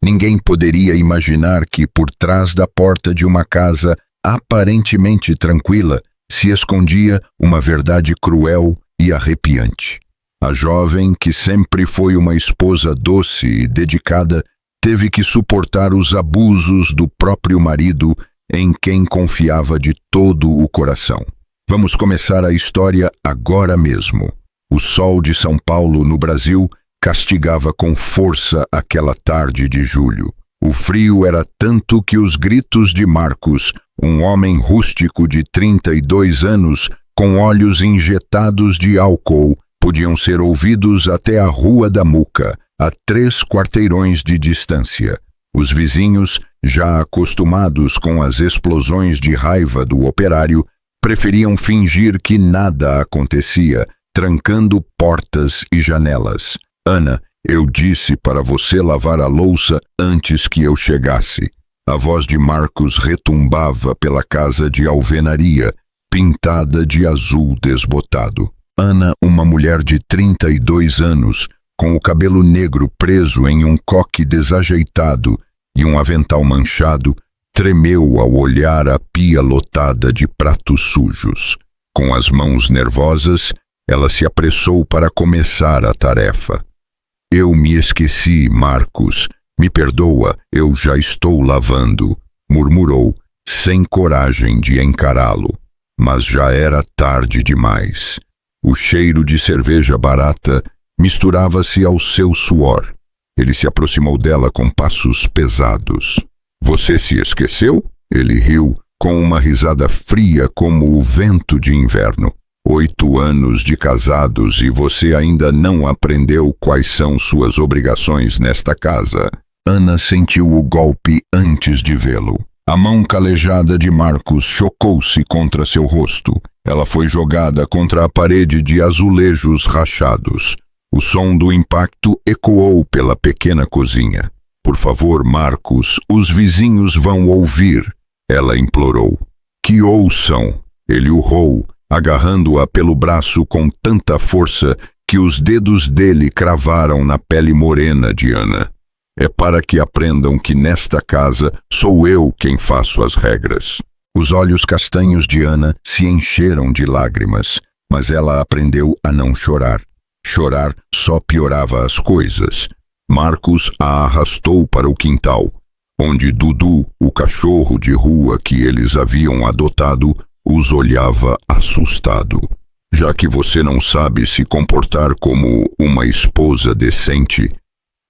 Ninguém poderia imaginar que, por trás da porta de uma casa aparentemente tranquila, se escondia uma verdade cruel e arrepiante. A jovem, que sempre foi uma esposa doce e dedicada, teve que suportar os abusos do próprio marido, em quem confiava de todo o coração. Vamos começar a história agora mesmo. O sol de São Paulo, no Brasil, castigava com força aquela tarde de julho. O frio era tanto que os gritos de Marcos, um homem rústico de 32 anos, com olhos injetados de álcool, podiam ser ouvidos até a Rua da Muca, a 3 quarteirões de distância. Os vizinhos, já acostumados com as explosões de raiva do operário, preferiam fingir que nada acontecia, trancando portas e janelas. Ana, eu disse para você lavar a louça antes que eu chegasse. A voz de Marcos retumbava pela casa de alvenaria, pintada de azul desbotado. Ana, uma mulher de 32 anos, com o cabelo negro preso em um coque desajeitado e um avental manchado, tremeu ao olhar a pia lotada de pratos sujos. Com as mãos nervosas, ela se apressou para começar a tarefa. Eu me esqueci, Marcos. Me perdoa, eu já estou lavando, murmurou, sem coragem de encará-lo. Mas já era tarde demais. O cheiro de cerveja barata misturava-se ao seu suor. Ele se aproximou dela com passos pesados. Você se esqueceu? Ele riu, com uma risada fria como o vento de inverno. 8 anos de casados e você ainda não aprendeu quais são suas obrigações nesta casa. Ana sentiu o golpe antes de vê-lo. A mão calejada de Marcos chocou-se contra seu rosto. Ela foi jogada contra a parede de azulejos rachados. O som do impacto ecoou pela pequena cozinha. Por favor, Marcos, os vizinhos vão ouvir, ela implorou. Que ouçam, ele urrou, agarrando-a pelo braço com tanta força que os dedos dele cravaram na pele morena de Ana. É para que aprendam que nesta casa sou eu quem faço as regras. Os olhos castanhos de Ana se encheram de lágrimas, mas ela aprendeu a não chorar. Chorar só piorava as coisas. Marcos a arrastou para o quintal, onde Dudu, o cachorro de rua que eles haviam adotado, os olhava assustado. Já que você não sabe se comportar como uma esposa decente,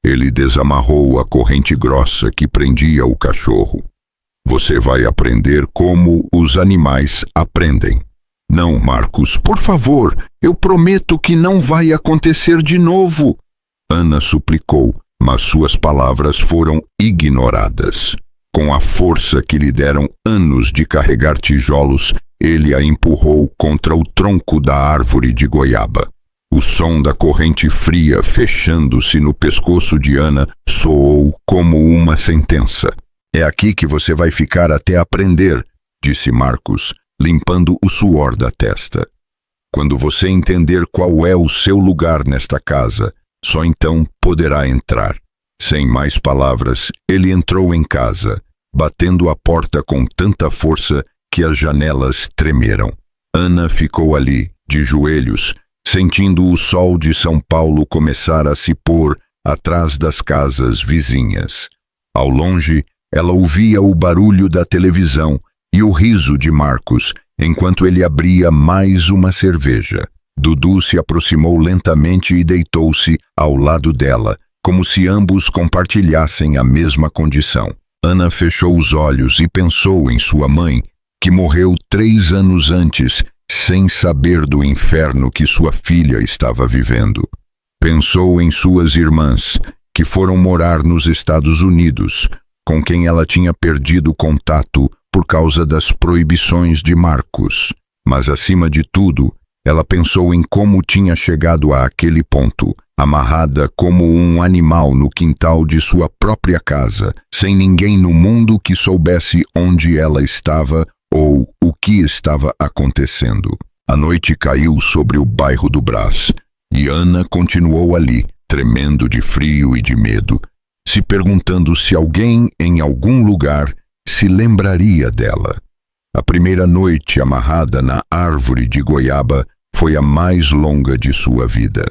ele desamarrou a corrente grossa que prendia o cachorro. Você vai aprender como os animais aprendem. Não, Marcos, por favor, eu prometo que não vai acontecer de novo. Ana suplicou, mas suas palavras foram ignoradas. Com a força que lhe deram anos de carregar tijolos, ele a empurrou contra o tronco da árvore de goiaba. O som da corrente fria fechando-se no pescoço de Ana soou como uma sentença. É aqui que você vai ficar até aprender, disse Marcos, limpando o suor da testa. Quando você entender qual é o seu lugar nesta casa, só então poderá entrar. Sem mais palavras, ele entrou em casa, batendo a porta com tanta força que as janelas tremeram. Ana ficou ali, de joelhos, sentindo o sol de São Paulo começar a se pôr atrás das casas vizinhas. Ao longe, ela ouvia o barulho da televisão e o riso de Marcos, enquanto ele abria mais uma cerveja. Dudu se aproximou lentamente e deitou-se ao lado dela, como se ambos compartilhassem a mesma condição. Ana fechou os olhos e pensou em sua mãe, que morreu 3 anos antes, sem saber do inferno que sua filha estava vivendo. Pensou em suas irmãs, que foram morar nos Estados Unidos, com quem ela tinha perdido contato por causa das proibições de Marcos. Mas, acima de tudo, ela pensou em como tinha chegado àquele ponto, amarrada como um animal no quintal de sua própria casa, sem ninguém no mundo que soubesse onde ela estava ou o que estava acontecendo. A noite caiu sobre o bairro do Brás, e Ana continuou ali, tremendo de frio e de medo, se perguntando se alguém em algum lugar se lembraria dela. A primeira noite amarrada na árvore de goiaba foi a mais longa de sua vida.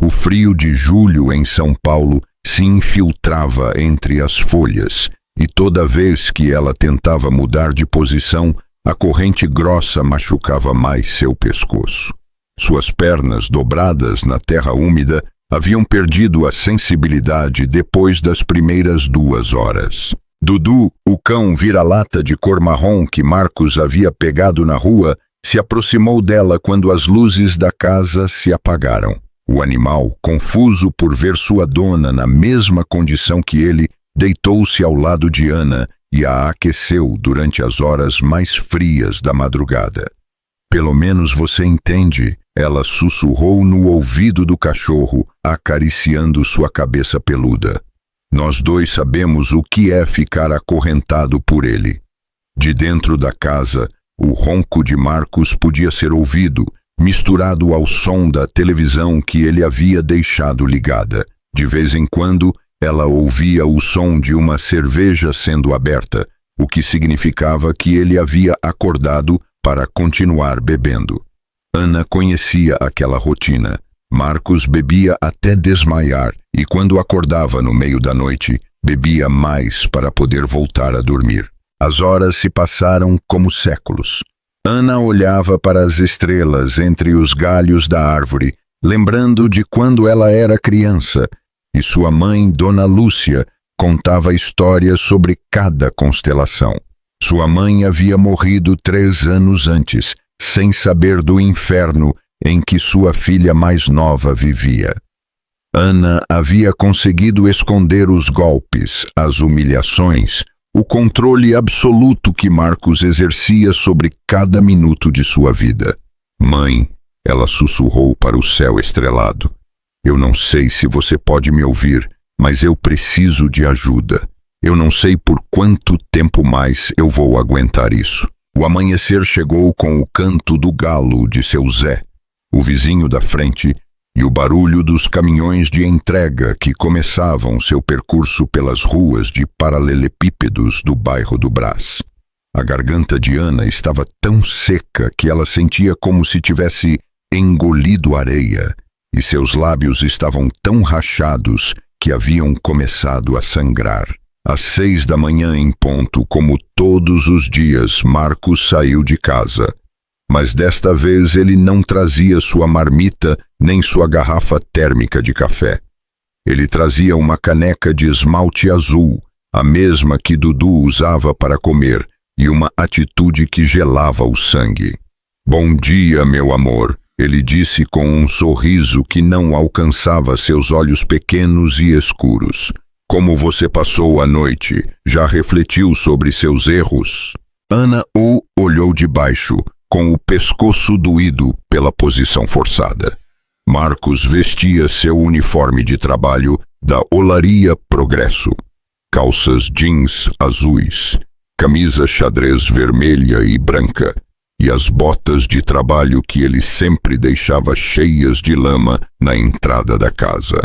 O frio de julho em São Paulo se infiltrava entre as folhas, e toda vez que ela tentava mudar de posição, a corrente grossa machucava mais seu pescoço. Suas pernas, dobradas na terra úmida, haviam perdido a sensibilidade depois das primeiras 2 horas. Dudu, o cão vira-lata de cor marrom que Marcos havia pegado na rua, se aproximou dela quando as luzes da casa se apagaram. O animal, confuso por ver sua dona na mesma condição que ele, deitou-se ao lado de Ana e a aqueceu durante as horas mais frias da madrugada. Pelo menos você entende, ela sussurrou no ouvido do cachorro, acariciando sua cabeça peluda. Nós dois sabemos o que é ficar acorrentado por ele. De dentro da casa, o ronco de Marcos podia ser ouvido, misturado ao som da televisão que ele havia deixado ligada. De vez em quando, ela ouvia o som de uma cerveja sendo aberta, o que significava que ele havia acordado para continuar bebendo. Ana conhecia aquela rotina. Marcos bebia até desmaiar e, quando acordava no meio da noite, bebia mais para poder voltar a dormir. As horas se passaram como séculos. Ana olhava para as estrelas entre os galhos da árvore, lembrando de quando ela era criança, e sua mãe, Dona Lúcia, contava histórias sobre cada constelação. Sua mãe havia morrido 3 anos antes, sem saber do inferno em que sua filha mais nova vivia. Ana havia conseguido esconder os golpes, as humilhações, o controle absoluto que Marcos exercia sobre cada minuto de sua vida. Mãe, ela sussurrou para o céu estrelado. Eu não sei se você pode me ouvir, mas eu preciso de ajuda. Eu não sei por quanto tempo mais eu vou aguentar isso. O amanhecer chegou com o canto do galo de seu Zé, o vizinho da frente, e o barulho dos caminhões de entrega que começavam seu percurso pelas ruas de paralelepípedos do bairro do Brás. A garganta de Ana estava tão seca que ela sentia como se tivesse engolido areia, e seus lábios estavam tão rachados que haviam começado a sangrar. Às 6 da manhã em ponto, como todos os dias, Marcos saiu de casa. Mas desta vez ele não trazia sua marmita nem sua garrafa térmica de café. Ele trazia uma caneca de esmalte azul, a mesma que Dudu usava para comer, e uma atitude que gelava o sangue. Bom dia, meu amor, ele disse com um sorriso que não alcançava seus olhos pequenos e escuros. Como você passou a noite? Já refletiu sobre seus erros? Ana o olhou de baixo, com o pescoço doído pela posição forçada. Marcos vestia seu uniforme de trabalho da Olaria Progresso. Calças jeans azuis, camisa xadrez vermelha e branca, e as botas de trabalho que ele sempre deixava cheias de lama na entrada da casa.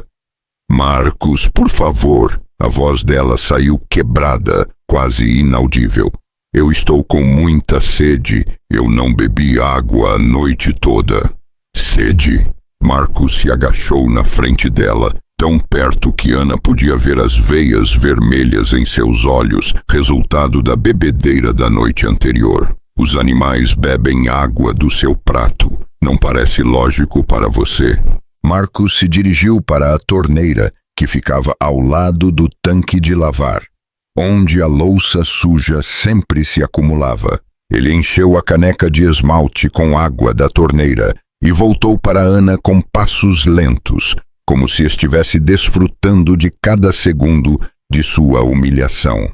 Marcos, por favor. A voz dela saiu quebrada, quase inaudível. Eu estou com muita sede. Eu não bebi água a noite toda. Sede? Marcos se agachou na frente dela, tão perto que Ana podia ver as veias vermelhas em seus olhos, resultado da bebedeira da noite anterior. Os animais bebem água do seu prato. Não parece lógico para você? Marcos se dirigiu para a torneira, que ficava ao lado do tanque de lavar, onde a louça suja sempre se acumulava. Ele encheu a caneca de esmalte com água da torneira e voltou para Ana com passos lentos, como se estivesse desfrutando de cada segundo de sua humilhação.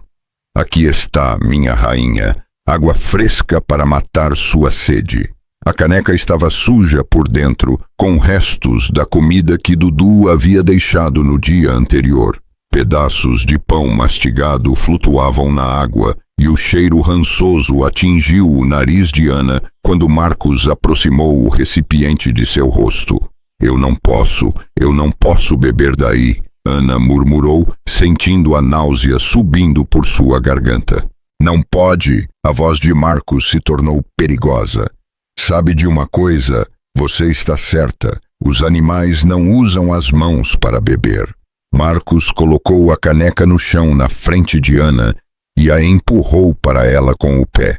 Aqui está, minha rainha, água fresca para matar sua sede. A caneca estava suja por dentro, com restos da comida que Dudu havia deixado no dia anterior. Pedaços de pão mastigado flutuavam na água e o cheiro rançoso atingiu o nariz de Ana quando Marcos aproximou o recipiente de seu rosto. Eu não posso beber daí. Ana murmurou, sentindo a náusea subindo por sua garganta. Não pode! A voz de Marcos se tornou perigosa. Sabe de uma coisa? Você está certa. Os animais não usam as mãos para beber. Marcos colocou a caneca no chão na frente de Ana e a empurrou para ela com o pé.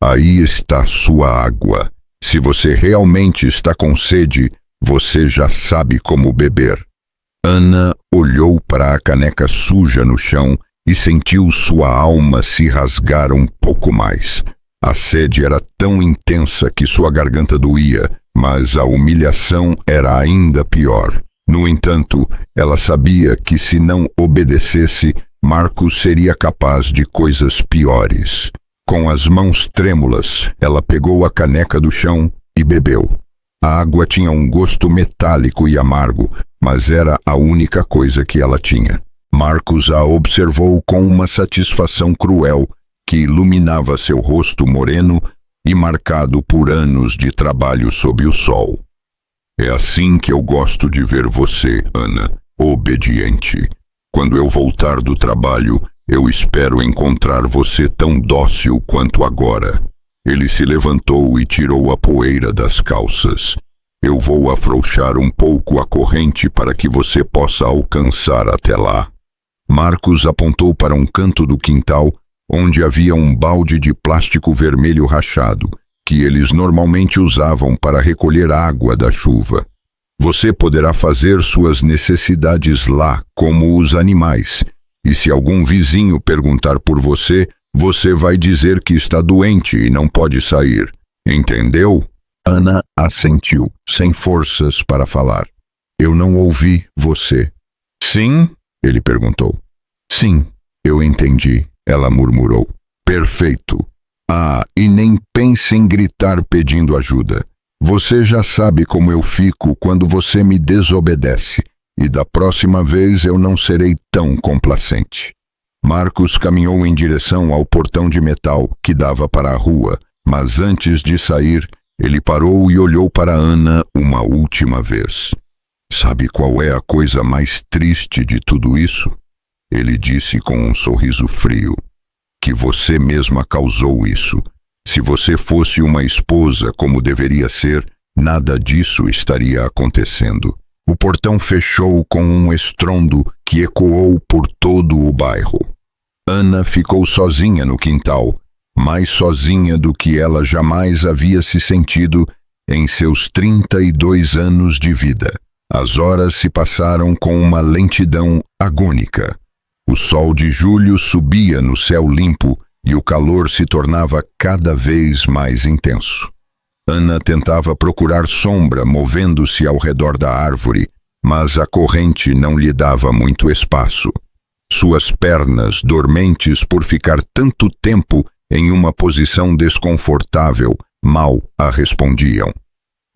Aí está sua água. Se você realmente está com sede, você já sabe como beber. Ana olhou para a caneca suja no chão e sentiu sua alma se rasgar um pouco mais. A sede era tão intensa que sua garganta doía, mas a humilhação era ainda pior. No entanto, ela sabia que se não obedecesse, Marcos seria capaz de coisas piores. Com as mãos trêmulas, ela pegou a caneca do chão e bebeu. A água tinha um gosto metálico e amargo, mas era a única coisa que ela tinha. Marcos a observou com uma satisfação cruel que iluminava seu rosto moreno e marcado por anos de trabalho sob o sol. É assim que eu gosto de ver você, Ana, obediente. Quando eu voltar do trabalho, eu espero encontrar você tão dócil quanto agora. Ele se levantou e tirou a poeira das calças. Eu vou afrouxar um pouco a corrente para que você possa alcançar até lá. Marcos apontou para um canto do quintal, onde havia um balde de plástico vermelho rachado, que eles normalmente usavam para recolher água da chuva. Você poderá fazer suas necessidades lá, como os animais, e se algum vizinho perguntar por você, você vai dizer que está doente e não pode sair. Entendeu? Ana assentiu, sem forças para falar. Eu não ouvi você. Sim? Ele perguntou. Sim, eu entendi, ela murmurou. Perfeito. Ah, e nem pense em gritar pedindo ajuda. Você já sabe como eu fico quando você me desobedece, e da próxima vez eu não serei tão complacente. Marcos caminhou em direção ao portão de metal que dava para a rua, mas antes de sair, ele parou e olhou para Ana uma última vez. Sabe qual é a coisa mais triste de tudo isso? Ele disse com um sorriso frio. Que você mesma causou isso. Se você fosse uma esposa como deveria ser, nada disso estaria acontecendo. O portão fechou com um estrondo que ecoou por todo o bairro. Ana ficou sozinha no quintal, mais sozinha do que ela jamais havia se sentido em seus 32 anos de vida. As horas se passaram com uma lentidão agônica. O sol de julho subia no céu limpo e o calor se tornava cada vez mais intenso. Ana tentava procurar sombra movendo-se ao redor da árvore, mas a corrente não lhe dava muito espaço. Suas pernas, dormentes por ficar tanto tempo em uma posição desconfortável, mal a respondiam.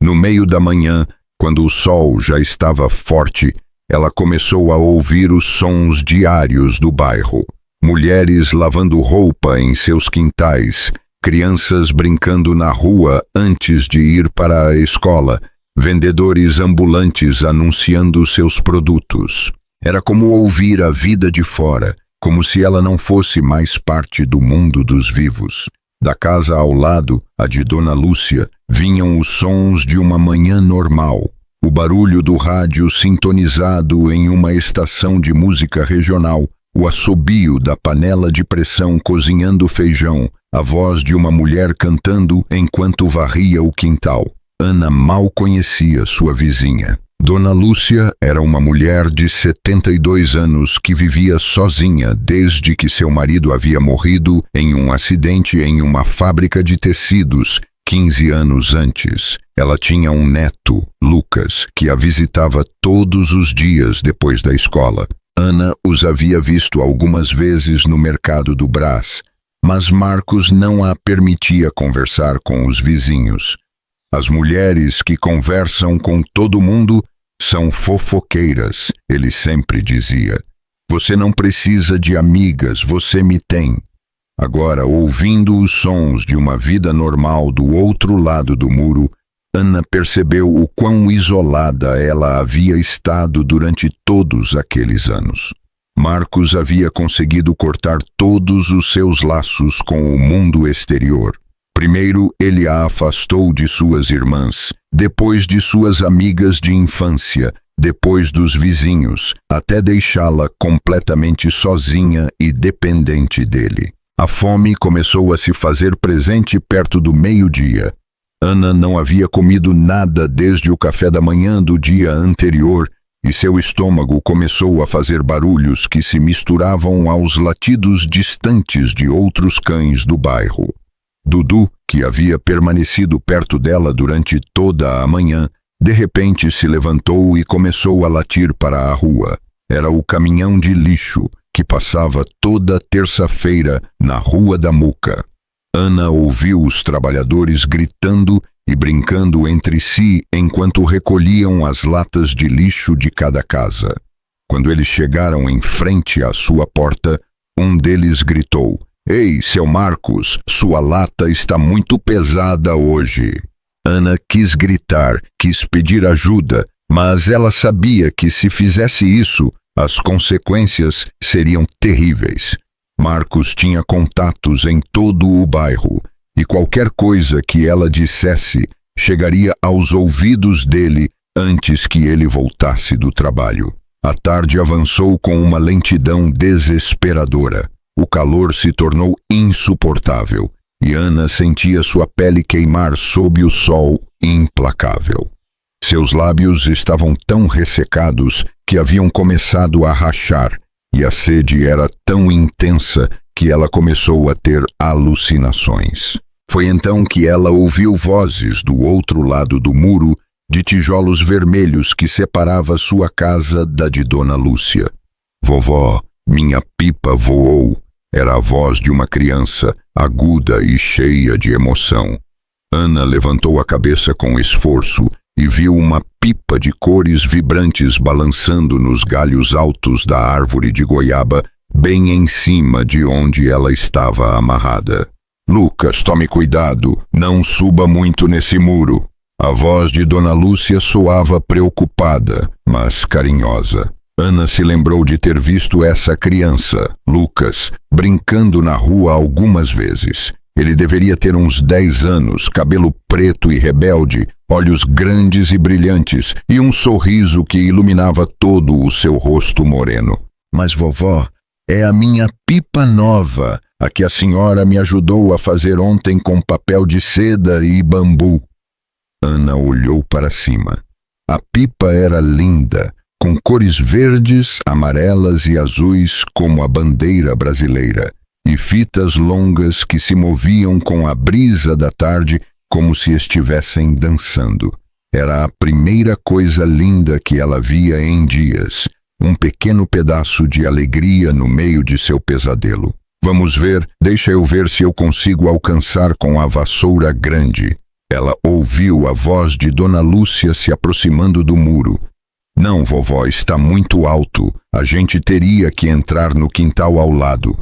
No meio da manhã, quando o sol já estava forte, ela começou a ouvir os sons diários do bairro. Mulheres lavando roupa em seus quintais, crianças brincando na rua antes de ir para a escola, vendedores ambulantes anunciando seus produtos. Era como ouvir a vida de fora, como se ela não fosse mais parte do mundo dos vivos. Da casa ao lado, a de Dona Lúcia, vinham os sons de uma manhã normal. O barulho do rádio sintonizado em uma estação de música regional, o assobio da panela de pressão cozinhando feijão, a voz de uma mulher cantando enquanto varria o quintal. Ana mal conhecia sua vizinha. Dona Lúcia era uma mulher de 72 anos que vivia sozinha desde que seu marido havia morrido em um acidente em uma fábrica de tecidos 15 anos antes. Ela tinha um neto, Lucas, que a visitava todos os dias depois da escola. Ana os havia visto algumas vezes no mercado do Brás, mas Marcos não a permitia conversar com os vizinhos. As mulheres que conversam com todo mundo são fofoqueiras, ele sempre dizia. Você não precisa de amigas, você me tem. Agora, ouvindo os sons de uma vida normal do outro lado do muro, Ana percebeu o quão isolada ela havia estado durante todos aqueles anos. Marcos havia conseguido cortar todos os seus laços com o mundo exterior. Primeiro, ele a afastou de suas irmãs, depois de suas amigas de infância, depois dos vizinhos, até deixá-la completamente sozinha e dependente dele. A fome começou a se fazer presente perto do meio-dia. Ana não havia comido nada desde o café da manhã do dia anterior e seu estômago começou a fazer barulhos que se misturavam aos latidos distantes de outros cães do bairro. Dudu, que havia permanecido perto dela durante toda a manhã, de repente se levantou e começou a latir para a rua. Era o caminhão de lixo que passava toda terça-feira na Rua da Muca. Ana ouviu os trabalhadores gritando e brincando entre si enquanto recolhiam as latas de lixo de cada casa. Quando eles chegaram em frente à sua porta, um deles gritou: "Ei, seu Marcos, sua lata está muito pesada hoje." Ana quis gritar, quis pedir ajuda, mas ela sabia que se fizesse isso, as consequências seriam terríveis. Marcos tinha contatos em todo o bairro, e qualquer coisa que ela dissesse chegaria aos ouvidos dele antes que ele voltasse do trabalho. A tarde avançou com uma lentidão desesperadora. O calor se tornou insuportável, e Ana sentia sua pele queimar sob o sol implacável. Seus lábios estavam tão ressecados que haviam começado a rachar, e a sede era tão intensa que ela começou a ter alucinações. Foi então que ela ouviu vozes do outro lado do muro de tijolos vermelhos que separava sua casa da de Dona Lúcia. "Vovó, minha pipa voou." Era a voz de uma criança, aguda e cheia de emoção. Ana levantou a cabeça com esforço e viu uma pipa de cores vibrantes balançando nos galhos altos da árvore de goiaba, bem em cima de onde ela estava amarrada. "Lucas, tome cuidado, não suba muito nesse muro." A voz de Dona Lúcia soava preocupada, mas carinhosa. Ana se lembrou de ter visto essa criança, Lucas, brincando na rua algumas vezes. Ele deveria ter uns 10 anos, cabelo preto e rebelde, olhos grandes e brilhantes e um sorriso que iluminava todo o seu rosto moreno. "Mas, vovó, é a minha pipa nova, a que a senhora me ajudou a fazer ontem com papel de seda e bambu." Ana olhou para cima. A pipa era linda, com cores verdes, amarelas e azuis como a bandeira brasileira, e fitas longas que se moviam com a brisa da tarde como se estivessem dançando. Era a primeira coisa linda que ela via em dias, um pequeno pedaço de alegria no meio de seu pesadelo. "Vamos ver, deixa eu ver se eu consigo alcançar com a vassoura grande." Ela ouviu a voz de Dona Lúcia se aproximando do muro. "Não, vovó, está muito alto. A gente teria que entrar no quintal ao lado."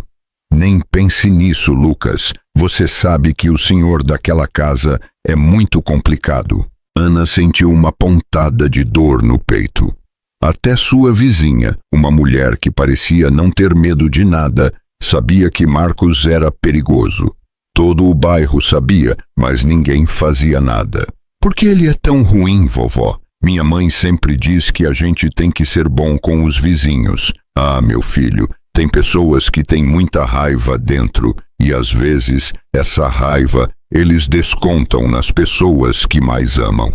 "Nem pense nisso, Lucas. Você sabe que o senhor daquela casa é muito complicado." Ana sentiu uma pontada de dor no peito. Até sua vizinha, uma mulher que parecia não ter medo de nada, sabia que Marcos era perigoso. Todo o bairro sabia, mas ninguém fazia nada. "Por que ele é tão ruim, vovó? Minha mãe sempre diz que a gente tem que ser bom com os vizinhos." "Ah, meu filho, tem pessoas que têm muita raiva dentro, e às vezes essa raiva eles descontam nas pessoas que mais amam."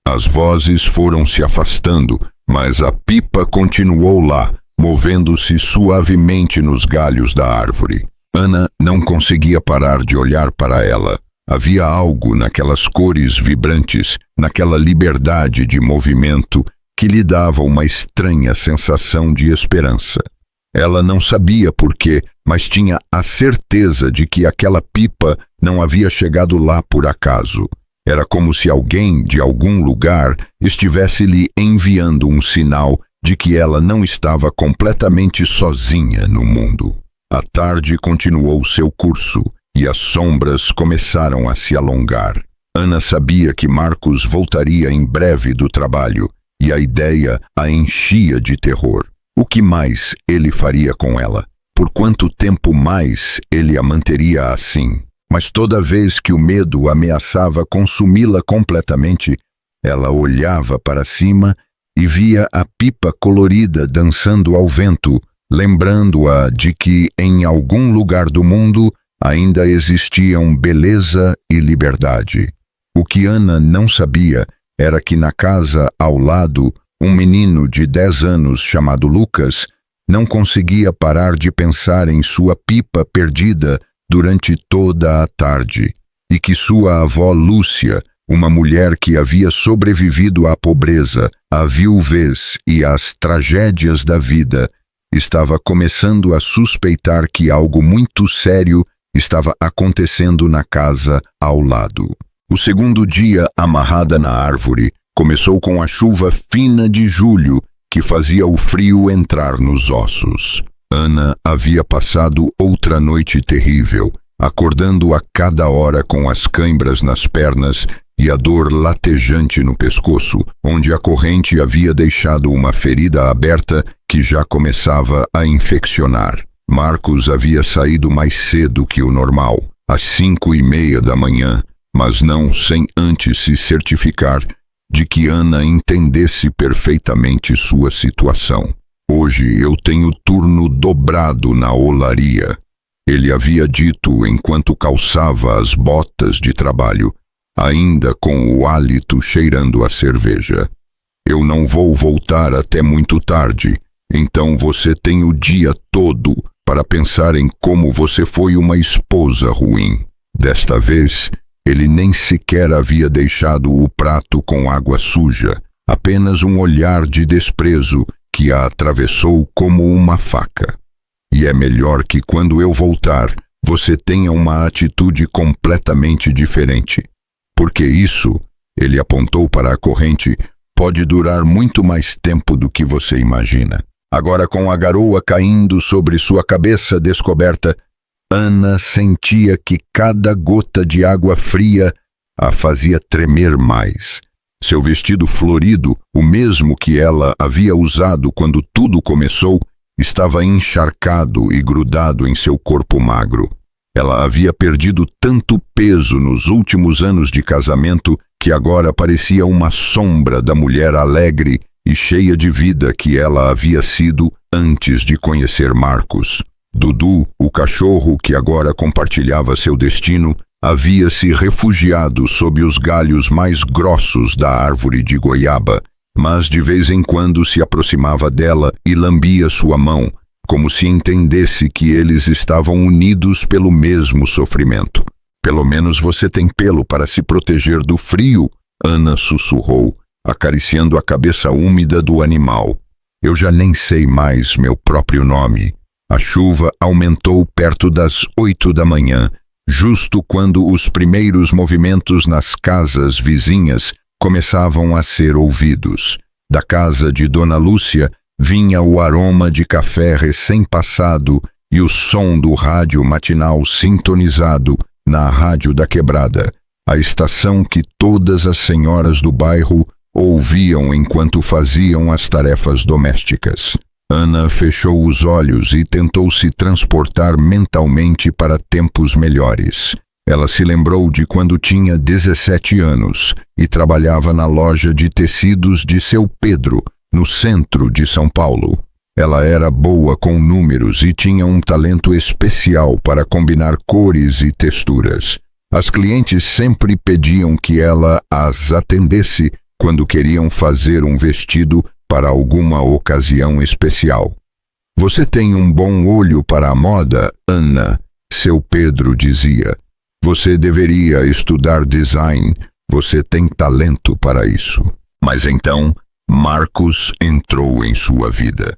As vozes foram se afastando, mas a pipa continuou lá, movendo-se suavemente nos galhos da árvore. Ana não conseguia parar de olhar para ela. Havia algo naquelas cores vibrantes, naquela liberdade de movimento, que lhe dava uma estranha sensação de esperança. Ela não sabia por quê, mas tinha a certeza de que aquela pipa não havia chegado lá por acaso. Era como se alguém, de algum lugar, estivesse lhe enviando um sinal de que ela não estava completamente sozinha no mundo. A tarde continuou seu curso e as sombras começaram a se alongar. Ana sabia que Marcos voltaria em breve do trabalho, e a ideia a enchia de terror. O que mais ele faria com ela? Por quanto tempo mais ele a manteria assim? Mas toda vez que o medo ameaçava consumi-la completamente, ela olhava para cima e via a pipa colorida dançando ao vento, lembrando-a de que em algum lugar do mundo ainda existiam beleza e liberdade. O que Ana não sabia era que na casa ao lado, um menino de 10 anos chamado Lucas não conseguia parar de pensar em sua pipa perdida durante toda a tarde, e que sua avó Lúcia, uma mulher que havia sobrevivido à pobreza, à viuvez e às tragédias da vida, estava começando a suspeitar que algo muito sério estava acontecendo na casa ao lado. O segundo dia amarrada na árvore começou com a chuva fina de julho que fazia o frio entrar nos ossos. Ana havia passado outra noite terrível, acordando a cada hora com as cãibras nas pernas e a dor latejante no pescoço, onde a corrente havia deixado uma ferida aberta que já começava a infeccionar. Marcos havia saído mais cedo que o normal, às 5:30 da manhã, mas não sem antes se certificar de que Ana entendesse perfeitamente sua situação. Hoje eu tenho turno dobrado na olaria, ele havia dito enquanto calçava as botas de trabalho, ainda com o hálito cheirando a cerveja. Eu não vou voltar até muito tarde, então você tem o dia todo para pensar em como você foi uma esposa ruim. Desta vez, ele nem sequer havia deixado o prato com água suja, apenas um olhar de desprezo que a atravessou como uma faca. E é melhor que quando eu voltar, você tenha uma atitude completamente diferente. Porque isso, ele apontou para a corrente, pode durar muito mais tempo do que você imagina. Agora, com a garoa caindo sobre sua cabeça descoberta, Ana sentia que cada gota de água fria a fazia tremer mais. Seu vestido florido, o mesmo que ela havia usado quando tudo começou, estava encharcado e grudado em seu corpo magro. Ela havia perdido tanto peso nos últimos anos de casamento que agora parecia uma sombra da mulher alegre e cheia de vida que ela havia sido antes de conhecer Marcos. Dudu, o cachorro que agora compartilhava seu destino, havia se refugiado sob os galhos mais grossos da árvore de goiaba, mas de vez em quando se aproximava dela e lambia sua mão, como se entendesse que eles estavam unidos pelo mesmo sofrimento. Pelo menos você tem pelo para se proteger do frio, Ana sussurrou, acariciando a cabeça úmida do animal. Eu já nem sei mais meu próprio nome. A chuva aumentou perto das 8 da manhã, justo quando os primeiros movimentos nas casas vizinhas começavam a ser ouvidos. Da casa de Dona Lúcia vinha o aroma de café recém-passado e o som do rádio matinal sintonizado na Rádio da Quebrada, a estação que todas as senhoras do bairro ouviam enquanto faziam as tarefas domésticas. Ana fechou os olhos e tentou se transportar mentalmente para tempos melhores. Ela se lembrou de quando tinha 17 anos e trabalhava na loja de tecidos de seu Pedro, no centro de São Paulo. Ela era boa com números e tinha um talento especial para combinar cores e texturas. As clientes sempre pediam que ela as atendesse quando queriam fazer um vestido para alguma ocasião especial. Você tem um bom olho para a moda, Ana, seu Pedro dizia. Você deveria estudar design, você tem talento para isso. Mas então, Marcos entrou em sua vida.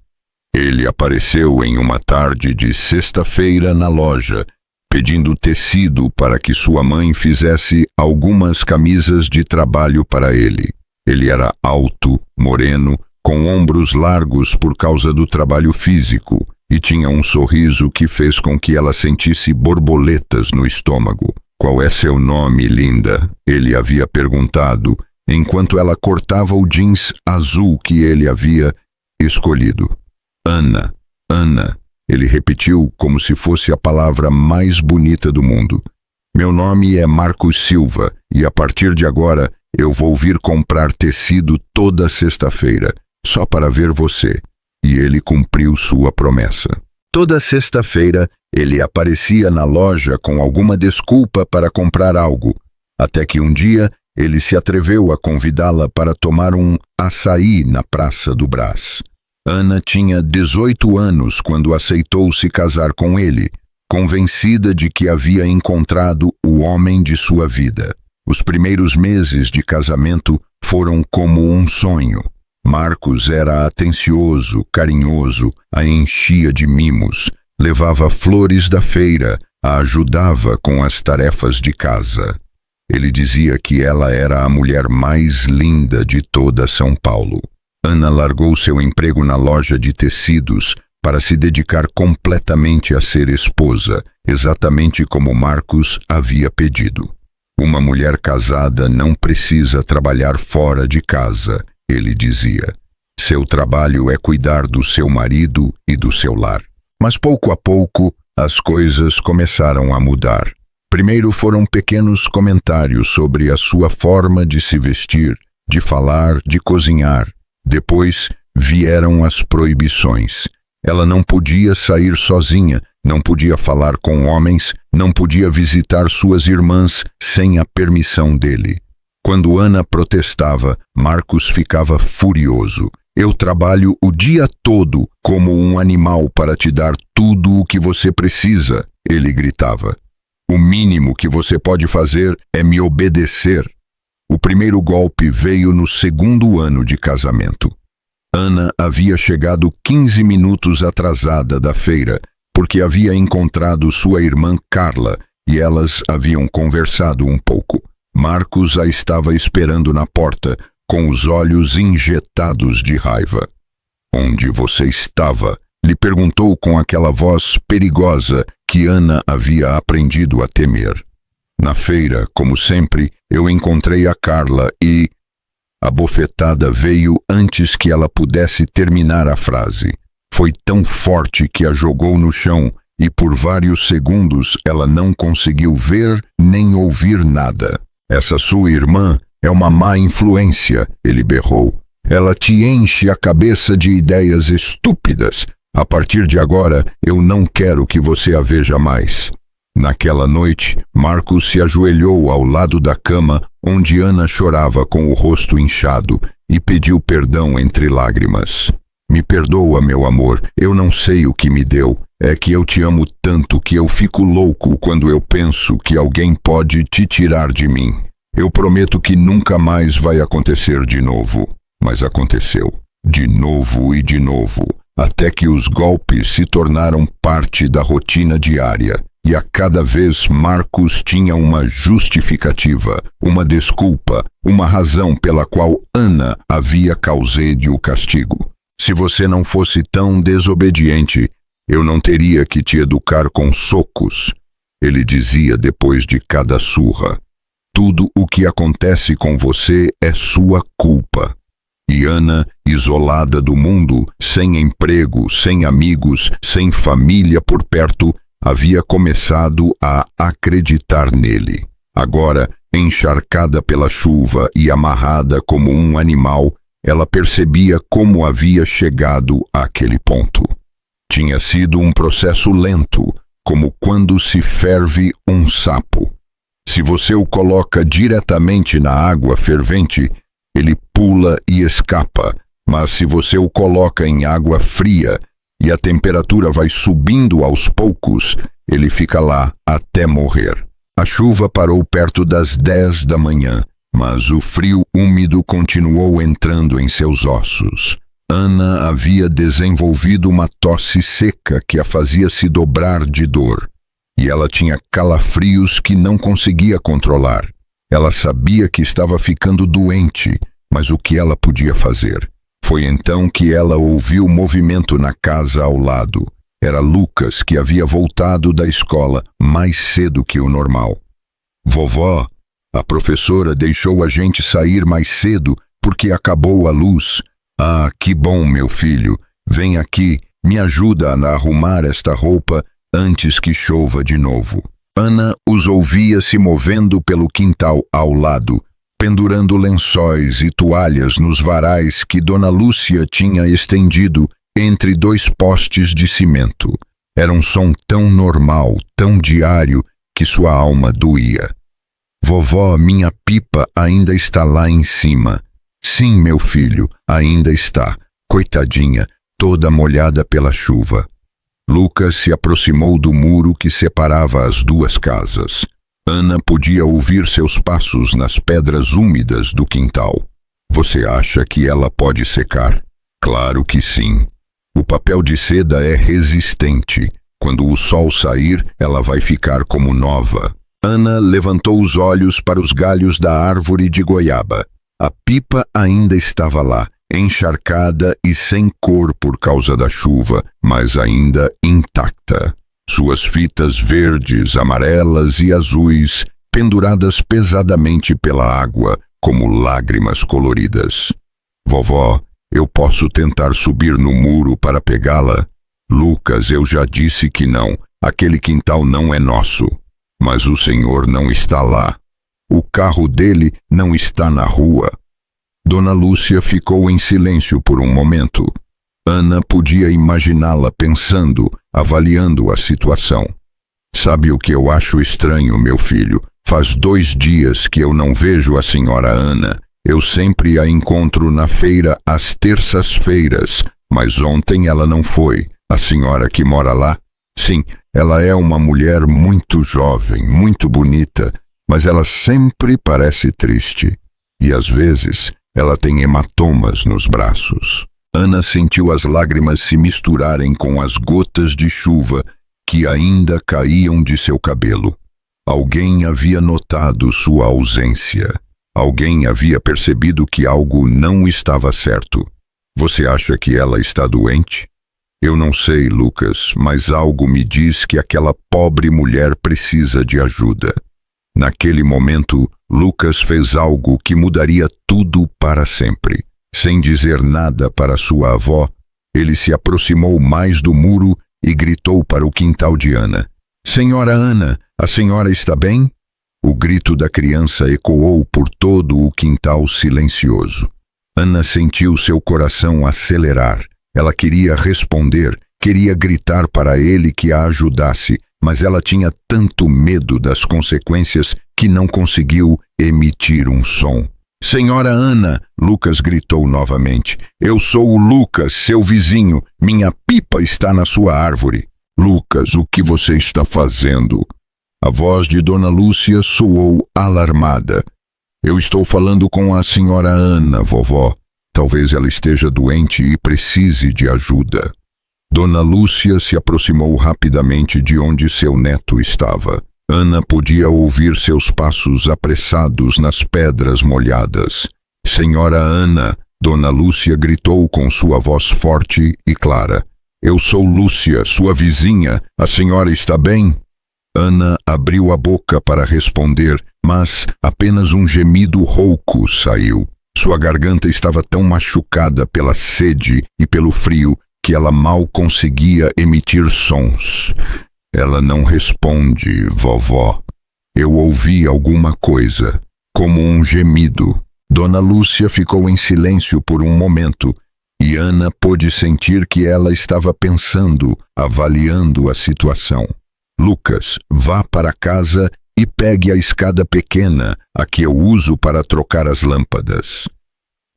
Ele apareceu em uma tarde de sexta-feira na loja, pedindo tecido para que sua mãe fizesse algumas camisas de trabalho para ele. Ele era alto, moreno, com ombros largos por causa do trabalho físico, e tinha um sorriso que fez com que ela sentisse borboletas no estômago. Qual é seu nome, linda? Ele havia perguntado, enquanto ela cortava o jeans azul que ele havia escolhido. Ana, Ana, ele repetiu como se fosse a palavra mais bonita do mundo. Meu nome é Marcos Silva e a partir de agora eu vou vir comprar tecido toda sexta-feira, só para ver você. E ele cumpriu sua promessa. Toda sexta-feira ele aparecia na loja com alguma desculpa para comprar algo, até que um dia ele se atreveu a convidá-la para tomar um açaí na Praça do Brás. Ana tinha 18 anos quando aceitou se casar com ele, convencida de que havia encontrado o homem de sua vida. Os primeiros meses de casamento foram como um sonho. Marcos era atencioso, carinhoso, a enchia de mimos, levava flores da feira, a ajudava com as tarefas de casa. Ele dizia que ela era a mulher mais linda de toda São Paulo. Ana largou seu emprego na loja de tecidos para se dedicar completamente a ser esposa, exatamente como Marcos havia pedido. Uma mulher casada não precisa trabalhar fora de casa, ele dizia. Seu trabalho é cuidar do seu marido e do seu lar. Mas pouco a pouco, as coisas começaram a mudar. Primeiro foram pequenos comentários sobre a sua forma de se vestir, de falar, de cozinhar. Depois vieram as proibições. Ela não podia sair sozinha, não podia falar com homens, não podia visitar suas irmãs sem a permissão dele. Quando Ana protestava, Marcos ficava furioso. Eu trabalho o dia todo como um animal para te dar tudo o que você precisa, ele gritava. O mínimo que você pode fazer é me obedecer. O primeiro golpe veio no segundo ano de casamento. Ana havia chegado 15 minutos atrasada da feira, porque havia encontrado sua irmã Carla e elas haviam conversado um pouco. Marcos a estava esperando na porta, com os olhos injetados de raiva. Onde você estava? Lhe perguntou com aquela voz perigosa que Ana havia aprendido a temer. Na feira, como sempre, eu encontrei a Carla e... A bofetada veio antes que ela pudesse terminar a frase. Foi tão forte que a jogou no chão e por vários segundos ela não conseguiu ver nem ouvir nada. Essa sua irmã é uma má influência, ele berrou. Ela te enche a cabeça de ideias estúpidas. A partir de agora, eu não quero que você a veja mais. Naquela noite, Marcos se ajoelhou ao lado da cama onde Ana chorava com o rosto inchado e pediu perdão entre lágrimas. Me perdoa, meu amor, eu não sei o que me deu. É que eu te amo tanto que eu fico louco quando eu penso que alguém pode te tirar de mim. Eu prometo que nunca mais vai acontecer de novo. Mas aconteceu. De novo e de novo. Até que os golpes se tornaram parte da rotina diária. E a cada vez Marcos tinha uma justificativa, uma desculpa, uma razão pela qual Ana havia causado o castigo. Se você não fosse tão desobediente, eu não teria que te educar com socos, ele dizia depois de cada surra. Tudo o que acontece com você é sua culpa. E Ana, isolada do mundo, sem emprego, sem amigos, sem família por perto, havia começado a acreditar nele. Agora, encharcada pela chuva e amarrada como um animal, ela percebia como havia chegado àquele ponto. Tinha sido um processo lento, como quando se ferve um sapo. Se você o coloca diretamente na água fervente, ele pula e escapa, mas se você o coloca em água fria e a temperatura vai subindo aos poucos, ele fica lá até morrer. A chuva parou perto das 10 da manhã, mas o frio úmido continuou entrando em seus ossos. Ana havia desenvolvido uma tosse seca que a fazia se dobrar de dor, e ela tinha calafrios que não conseguia controlar. Ela sabia que estava ficando doente, mas o que ela podia fazer? Foi então que ela ouviu movimento na casa ao lado. Era Lucas, que havia voltado da escola mais cedo que o normal. Vovó, a professora deixou a gente sair mais cedo porque acabou a luz. Ah, que bom, meu filho. Vem aqui, me ajuda a arrumar esta roupa antes que chova de novo. Ana os ouvia se movendo pelo quintal ao lado, pendurando lençóis e toalhas nos varais que Dona Lúcia tinha estendido entre dois postes de cimento. Era um som tão normal, tão diário, que sua alma doía. Vovó, minha pipa ainda está lá em cima. Sim, meu filho, ainda está. Coitadinha, toda molhada pela chuva. Lucas se aproximou do muro que separava as duas casas. Ana podia ouvir seus passos nas pedras úmidas do quintal. Você acha que ela pode secar? Claro que sim. O papel de seda é resistente. Quando o sol sair, ela vai ficar como nova. Ana levantou os olhos para os galhos da árvore de goiaba. A pipa ainda estava lá, encharcada e sem cor por causa da chuva, mas ainda intacta. Suas fitas verdes, amarelas e azuis, penduradas pesadamente pela água, como lágrimas coloridas. Vovó, eu posso tentar subir no muro para pegá-la? Lucas, eu já disse que não. Aquele quintal não é nosso. Mas o senhor não está lá. O carro dele não está na rua. Dona Lúcia ficou em silêncio por um momento. Ana podia imaginá-la pensando, avaliando a situação. Sabe o que eu acho estranho, meu filho? Faz 2 dias que eu não vejo a senhora Ana. Eu sempre a encontro na feira às terças-feiras, mas ontem ela não foi. A senhora que mora lá? Sim, ela é uma mulher muito jovem, muito bonita, mas ela sempre parece triste. E às vezes ela tem hematomas nos braços. Ana sentiu as lágrimas se misturarem com as gotas de chuva que ainda caíam de seu cabelo. Alguém havia notado sua ausência. Alguém havia percebido que algo não estava certo. Você acha que ela está doente? Eu não sei, Lucas, mas algo me diz que aquela pobre mulher precisa de ajuda. Naquele momento, Lucas fez algo que mudaria tudo para sempre. Sem dizer nada para sua avó, ele se aproximou mais do muro e gritou para o quintal de Ana. Senhora Ana, a senhora está bem? O grito da criança ecoou por todo o quintal silencioso. Ana sentiu seu coração acelerar. Ela queria responder, queria gritar para ele que a ajudasse, mas ela tinha tanto medo das consequências que não conseguiu emitir um som. Senhora Ana, Lucas gritou novamente. Eu sou o Lucas, seu vizinho. Minha pipa está na sua árvore. Lucas, o que você está fazendo? A voz de Dona Lúcia soou alarmada. Eu estou falando com a senhora Ana, vovó. Talvez ela esteja doente e precise de ajuda. Dona Lúcia se aproximou rapidamente de onde seu neto estava. Ana podia ouvir seus passos apressados nas pedras molhadas. Senhora Ana, Dona Lúcia gritou com sua voz forte e clara. Eu sou Lúcia, sua vizinha. A senhora está bem? Ana abriu a boca para responder, mas apenas um gemido rouco saiu. Sua garganta estava tão machucada pela sede e pelo frio que ela mal conseguia emitir sons. Ela não responde, vovó. Eu ouvi alguma coisa, como um gemido. Dona Lúcia ficou em silêncio por um momento e Ana pôde sentir que ela estava pensando, avaliando a situação. Lucas, vá para casa e pegue a escada pequena, a que eu uso para trocar as lâmpadas.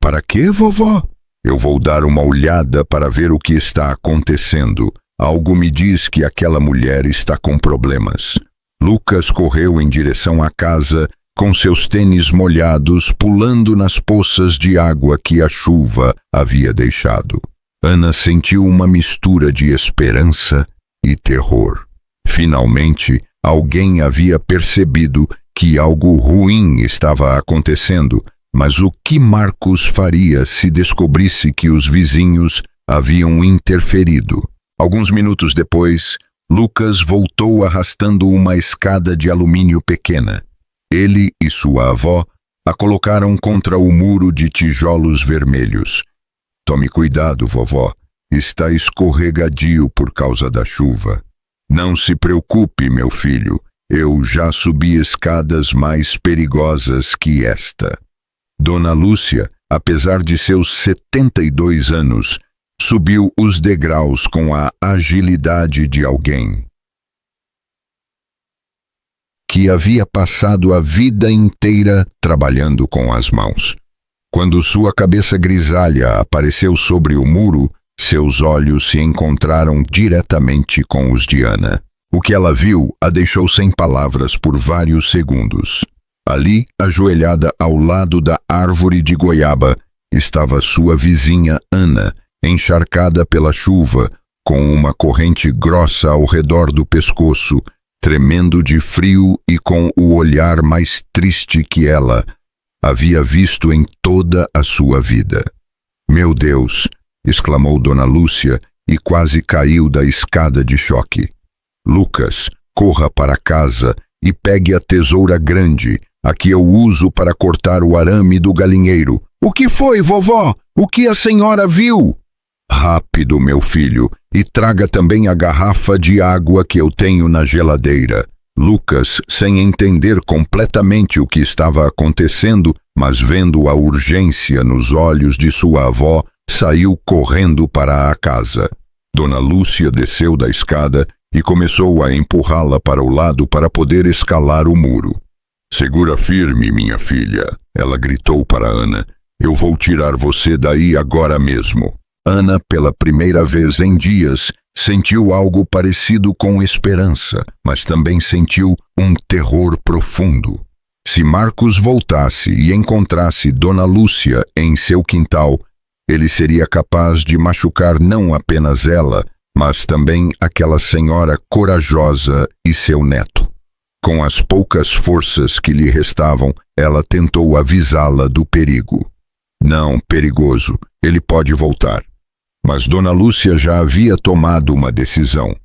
Para quê, vovó? Eu vou dar uma olhada para ver o que está acontecendo. Algo me diz que aquela mulher está com problemas. Lucas correu em direção à casa, com seus tênis molhados, pulando nas poças de água que a chuva havia deixado. Ana sentiu uma mistura de esperança e terror. Finalmente, alguém havia percebido que algo ruim estava acontecendo, mas o que Marcos faria se descobrisse que os vizinhos haviam interferido? Alguns minutos depois, Lucas voltou arrastando uma escada de alumínio pequena. Ele e sua avó a colocaram contra o muro de tijolos vermelhos. Tome cuidado, vovó. Está escorregadio por causa da chuva. Não se preocupe, meu filho. Eu já subi escadas mais perigosas que esta. Dona Lúcia, apesar de seus 72 anos, subiu os degraus com a agilidade de alguém que havia passado a vida inteira trabalhando com as mãos. Quando sua cabeça grisalha apareceu sobre o muro, seus olhos se encontraram diretamente com os de Ana. O que ela viu a deixou sem palavras por vários segundos. Ali, ajoelhada ao lado da árvore de goiaba, estava sua vizinha Ana, encharcada pela chuva, com uma corrente grossa ao redor do pescoço, tremendo de frio e com o olhar mais triste que ela havia visto em toda a sua vida. "Meu Deus!" exclamou Dona Lúcia e quase caiu da escada de choque. "Lucas, corra para casa e pegue a tesoura grande, a que eu uso para cortar o arame do galinheiro." "O que foi, vovó? O que a senhora viu?" "Rápido, meu filho, e traga também a garrafa de água que eu tenho na geladeira." Lucas, sem entender completamente o que estava acontecendo, mas vendo a urgência nos olhos de sua avó, saiu correndo para a casa. Dona Lúcia desceu da escada e começou a empurrá-la para o lado para poder escalar o muro. "Segura firme, minha filha," ela gritou para Ana. "Eu vou tirar você daí agora mesmo." Ana, pela primeira vez em dias, sentiu algo parecido com esperança, mas também sentiu um terror profundo. Se Marcos voltasse e encontrasse Dona Lúcia em seu quintal, ele seria capaz de machucar não apenas ela, mas também aquela senhora corajosa e seu neto. Com as poucas forças que lhe restavam, ela tentou avisá-la do perigo. "Não, perigoso, ele pode voltar." Mas Dona Lúcia já havia tomado uma decisão.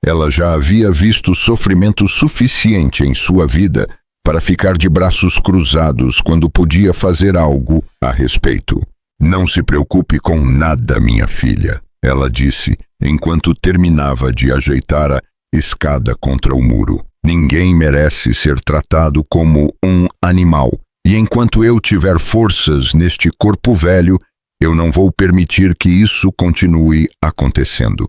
Ela já havia visto sofrimento suficiente em sua vida para ficar de braços cruzados quando podia fazer algo a respeito. "Não se preocupe com nada, minha filha," ela disse, enquanto terminava de ajeitar a escada contra o muro. "Ninguém merece ser tratado como um animal, e enquanto eu tiver forças neste corpo velho, eu não vou permitir que isso continue acontecendo."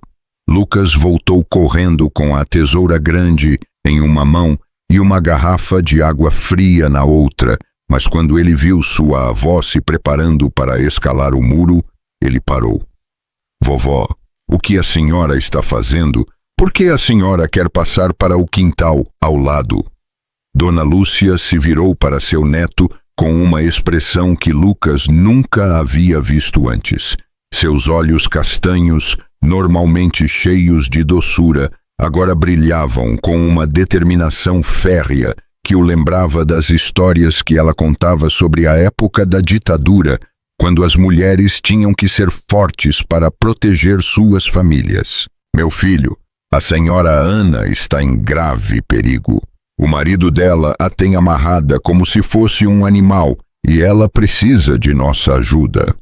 Lucas voltou correndo com a tesoura grande em uma mão e uma garrafa de água fria na outra, mas quando ele viu sua avó se preparando para escalar o muro, ele parou. "Vovó, o que a senhora está fazendo? Por que a senhora quer passar para o quintal ao lado?" Dona Lúcia se virou para seu neto com uma expressão que Lucas nunca havia visto antes. Seus olhos castanhos, normalmente cheios de doçura, agora brilhavam com uma determinação férrea que o lembrava das histórias que ela contava sobre a época da ditadura, quando as mulheres tinham que ser fortes para proteger suas famílias. "Meu filho, a senhora Ana está em grave perigo. O marido dela a tem amarrada como se fosse um animal e ela precisa de nossa ajuda."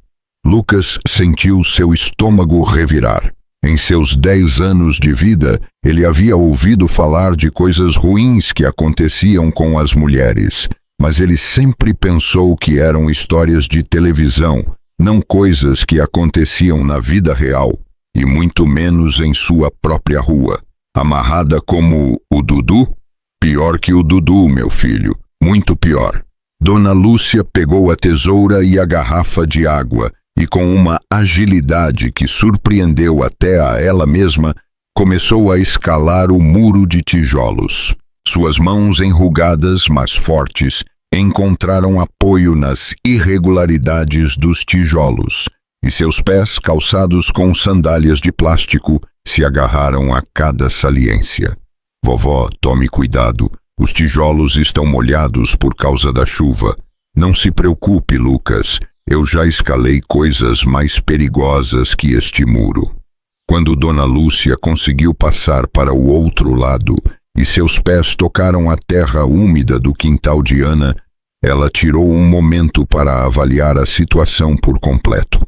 Lucas sentiu seu estômago revirar. Em seus 10 anos de vida, ele havia ouvido falar de coisas ruins que aconteciam com as mulheres, mas ele sempre pensou que eram histórias de televisão, não coisas que aconteciam na vida real, e muito menos em sua própria rua. "Amarrada como o Dudu?" "Pior que o Dudu, meu filho, muito pior." Dona Lúcia pegou a tesoura e a garrafa de água e, com uma agilidade que surpreendeu até a ela mesma, começou a escalar o muro de tijolos. Suas mãos enrugadas, mas fortes, encontraram apoio nas irregularidades dos tijolos, e seus pés, calçados com sandálias de plástico, se agarraram a cada saliência. "Vovó, tome cuidado. Os tijolos estão molhados por causa da chuva. Não se preocupe, Lucas. Eu já escalei coisas mais perigosas que este muro." Quando Dona Lúcia conseguiu passar para o outro lado, e seus pés tocaram a terra úmida do quintal de Ana, ela tirou um momento para avaliar a situação por completo.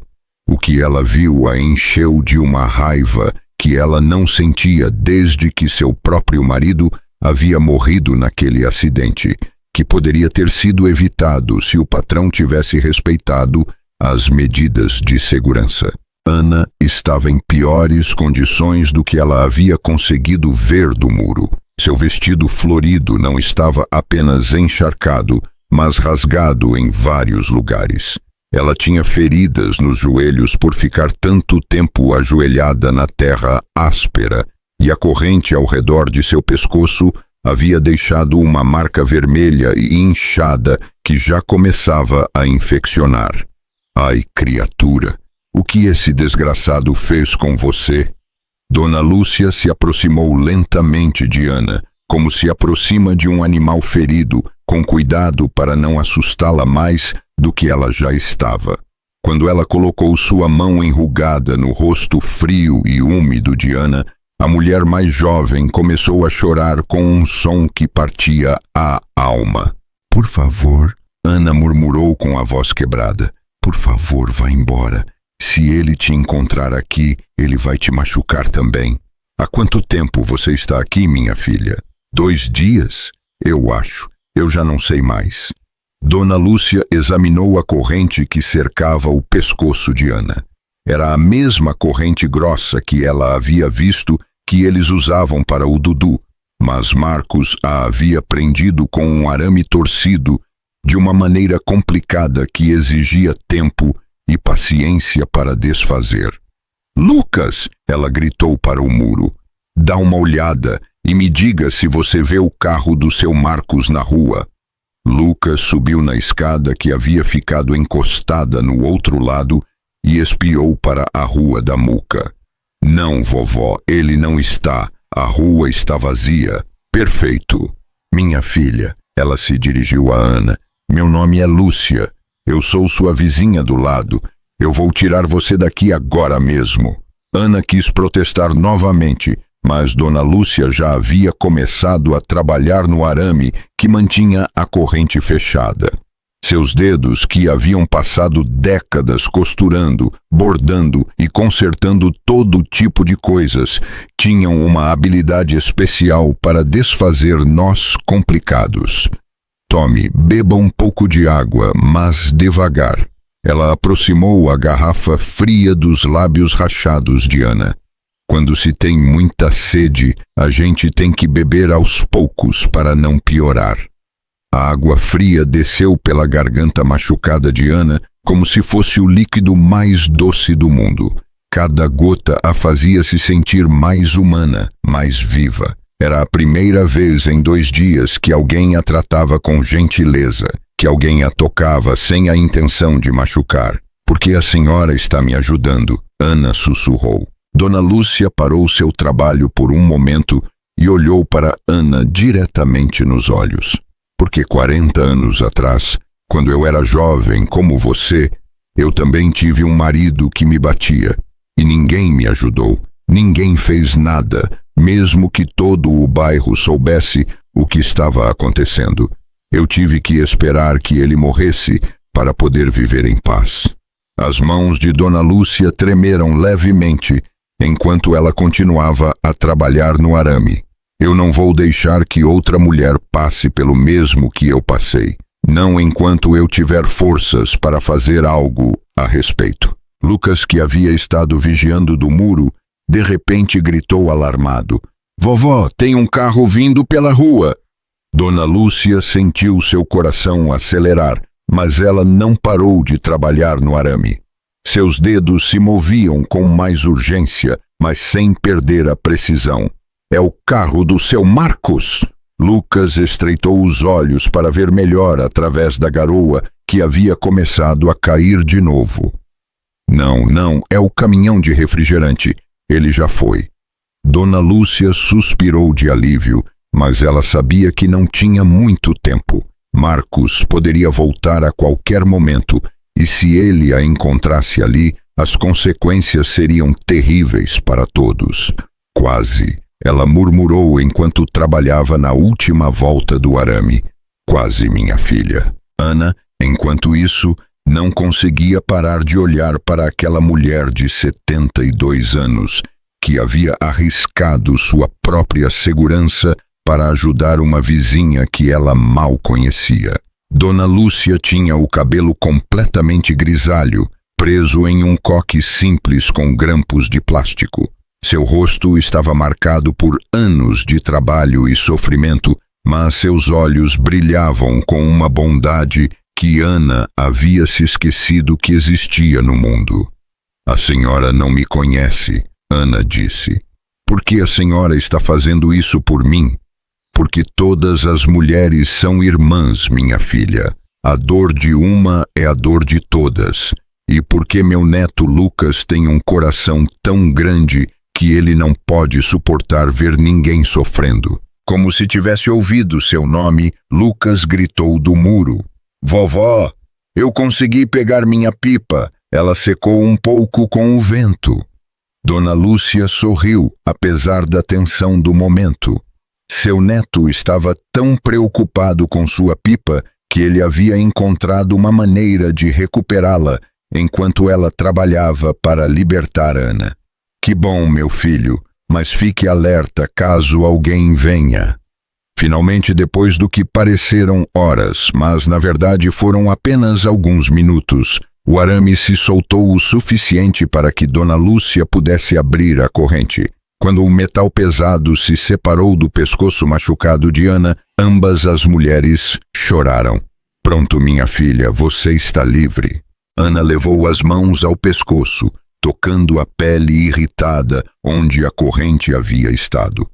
O que ela viu a encheu de uma raiva que ela não sentia desde que seu próprio marido havia morrido naquele acidente, que poderia ter sido evitado se o patrão tivesse respeitado as medidas de segurança. Ana estava em piores condições do que ela havia conseguido ver do muro. Seu vestido florido não estava apenas encharcado, mas rasgado em vários lugares. Ela tinha feridas nos joelhos por ficar tanto tempo ajoelhada na terra áspera, e a corrente ao redor de seu pescoço havia deixado uma marca vermelha e inchada que já começava a infeccionar. Ai, criatura, o que esse desgraçado fez com você? Dona Lúcia se aproximou lentamente de Ana, como se aproxima de um animal ferido, com cuidado para não assustá-la mais do que ela já estava. Quando ela colocou sua mão enrugada no rosto frio e úmido de Ana, a mulher mais jovem começou a chorar com um som que partia a alma. Por favor, Ana murmurou com a voz quebrada. Por favor, vá embora. Se ele te encontrar aqui, ele vai te machucar também. Há quanto tempo você está aqui, minha filha? 2 dias? Eu acho. Eu já não sei mais. Dona Lúcia examinou a corrente que cercava o pescoço de Ana. Era a mesma corrente grossa que ela havia visto que eles usavam para o Dudu, mas Marcos a havia prendido com um arame torcido de uma maneira complicada que exigia tempo e paciência para desfazer. Lucas! Ela gritou para o muro. Dá uma olhada e me diga se você vê o carro do seu Marcos na rua. Lucas subiu na escada que havia ficado encostada no outro lado e espiou para a rua da Muca. Não, vovó, ele não está. A rua está vazia. Perfeito. Minha filha, ela se dirigiu a Ana. Meu nome é Lúcia. Eu sou sua vizinha do lado. Eu vou tirar você daqui agora mesmo. Ana quis protestar novamente, mas Dona Lúcia já havia começado a trabalhar no arame que mantinha a corrente fechada. Seus dedos, que haviam passado décadas costurando, bordando e consertando todo tipo de coisas, tinham uma habilidade especial para desfazer nós complicados. Tome, beba um pouco de água, mas devagar. Ela aproximou a garrafa fria dos lábios rachados de Ana. Quando se tem muita sede, a gente tem que beber aos poucos para não piorar. A água fria desceu pela garganta machucada de Ana como se fosse o líquido mais doce do mundo. Cada gota a fazia se sentir mais humana, mais viva. Era a primeira vez em 2 dias que alguém a tratava com gentileza, que alguém a tocava sem a intenção de machucar. Porque a senhora está me ajudando, Ana sussurrou. Dona Lúcia parou seu trabalho por um momento e olhou para Ana diretamente nos olhos. Porque 40 anos atrás, quando eu era jovem como você, eu também tive um marido que me batia. E ninguém me ajudou, ninguém fez nada, mesmo que todo o bairro soubesse o que estava acontecendo. Eu tive que esperar que ele morresse para poder viver em paz. As mãos de Dona Lúcia tremeram levemente enquanto ela continuava a trabalhar no arame. Eu não vou deixar que outra mulher passe pelo mesmo que eu passei. Não enquanto eu tiver forças para fazer algo a respeito. Lucas, que havia estado vigiando do muro, de repente gritou alarmado. Vovó, tem um carro vindo pela rua. Dona Lúcia sentiu seu coração acelerar, mas ela não parou de trabalhar no arame. Seus dedos se moviam com mais urgência, mas sem perder a precisão. É o carro do seu Marcos! Lucas estreitou os olhos para ver melhor através da garoa que havia começado a cair de novo. Não, é o caminhão de refrigerante. Ele já foi. Dona Lúcia suspirou de alívio, mas ela sabia que não tinha muito tempo. Marcos poderia voltar a qualquer momento, e se ele a encontrasse ali, as consequências seriam terríveis para todos. Quase. Ela murmurou enquanto trabalhava na última volta do arame. Quase minha filha. Ana, enquanto isso, não conseguia parar de olhar para aquela mulher de 72 anos que havia arriscado sua própria segurança para ajudar uma vizinha que ela mal conhecia. Dona Lúcia tinha o cabelo completamente grisalho, preso em um coque simples com grampos de plástico. Seu rosto estava marcado por anos de trabalho e sofrimento, mas seus olhos brilhavam com uma bondade que Ana havia se esquecido que existia no mundo. A senhora não me conhece, Ana disse. Por que a senhora está fazendo isso por mim? Porque todas as mulheres são irmãs, minha filha. A dor de uma é a dor de todas. E porque meu neto Lucas tem um coração tão grande que ele não pode suportar ver ninguém sofrendo. Como se tivesse ouvido seu nome, Lucas gritou do muro. Vovó, eu consegui pegar minha pipa. Ela secou um pouco com o vento. Dona Lúcia sorriu, apesar da tensão do momento. Seu neto estava tão preocupado com sua pipa que ele havia encontrado uma maneira de recuperá-la enquanto ela trabalhava para libertar Ana. Que bom, meu filho, mas fique alerta caso alguém venha. Finalmente, depois do que pareceram horas, mas na verdade foram apenas alguns minutos, o arame se soltou o suficiente para que Dona Lúcia pudesse abrir a corrente. Quando o metal pesado se separou do pescoço machucado de Ana, ambas as mulheres choraram. Pronto, minha filha, você está livre. Ana levou as mãos ao pescoço, tocando a pele irritada onde a corrente havia estado.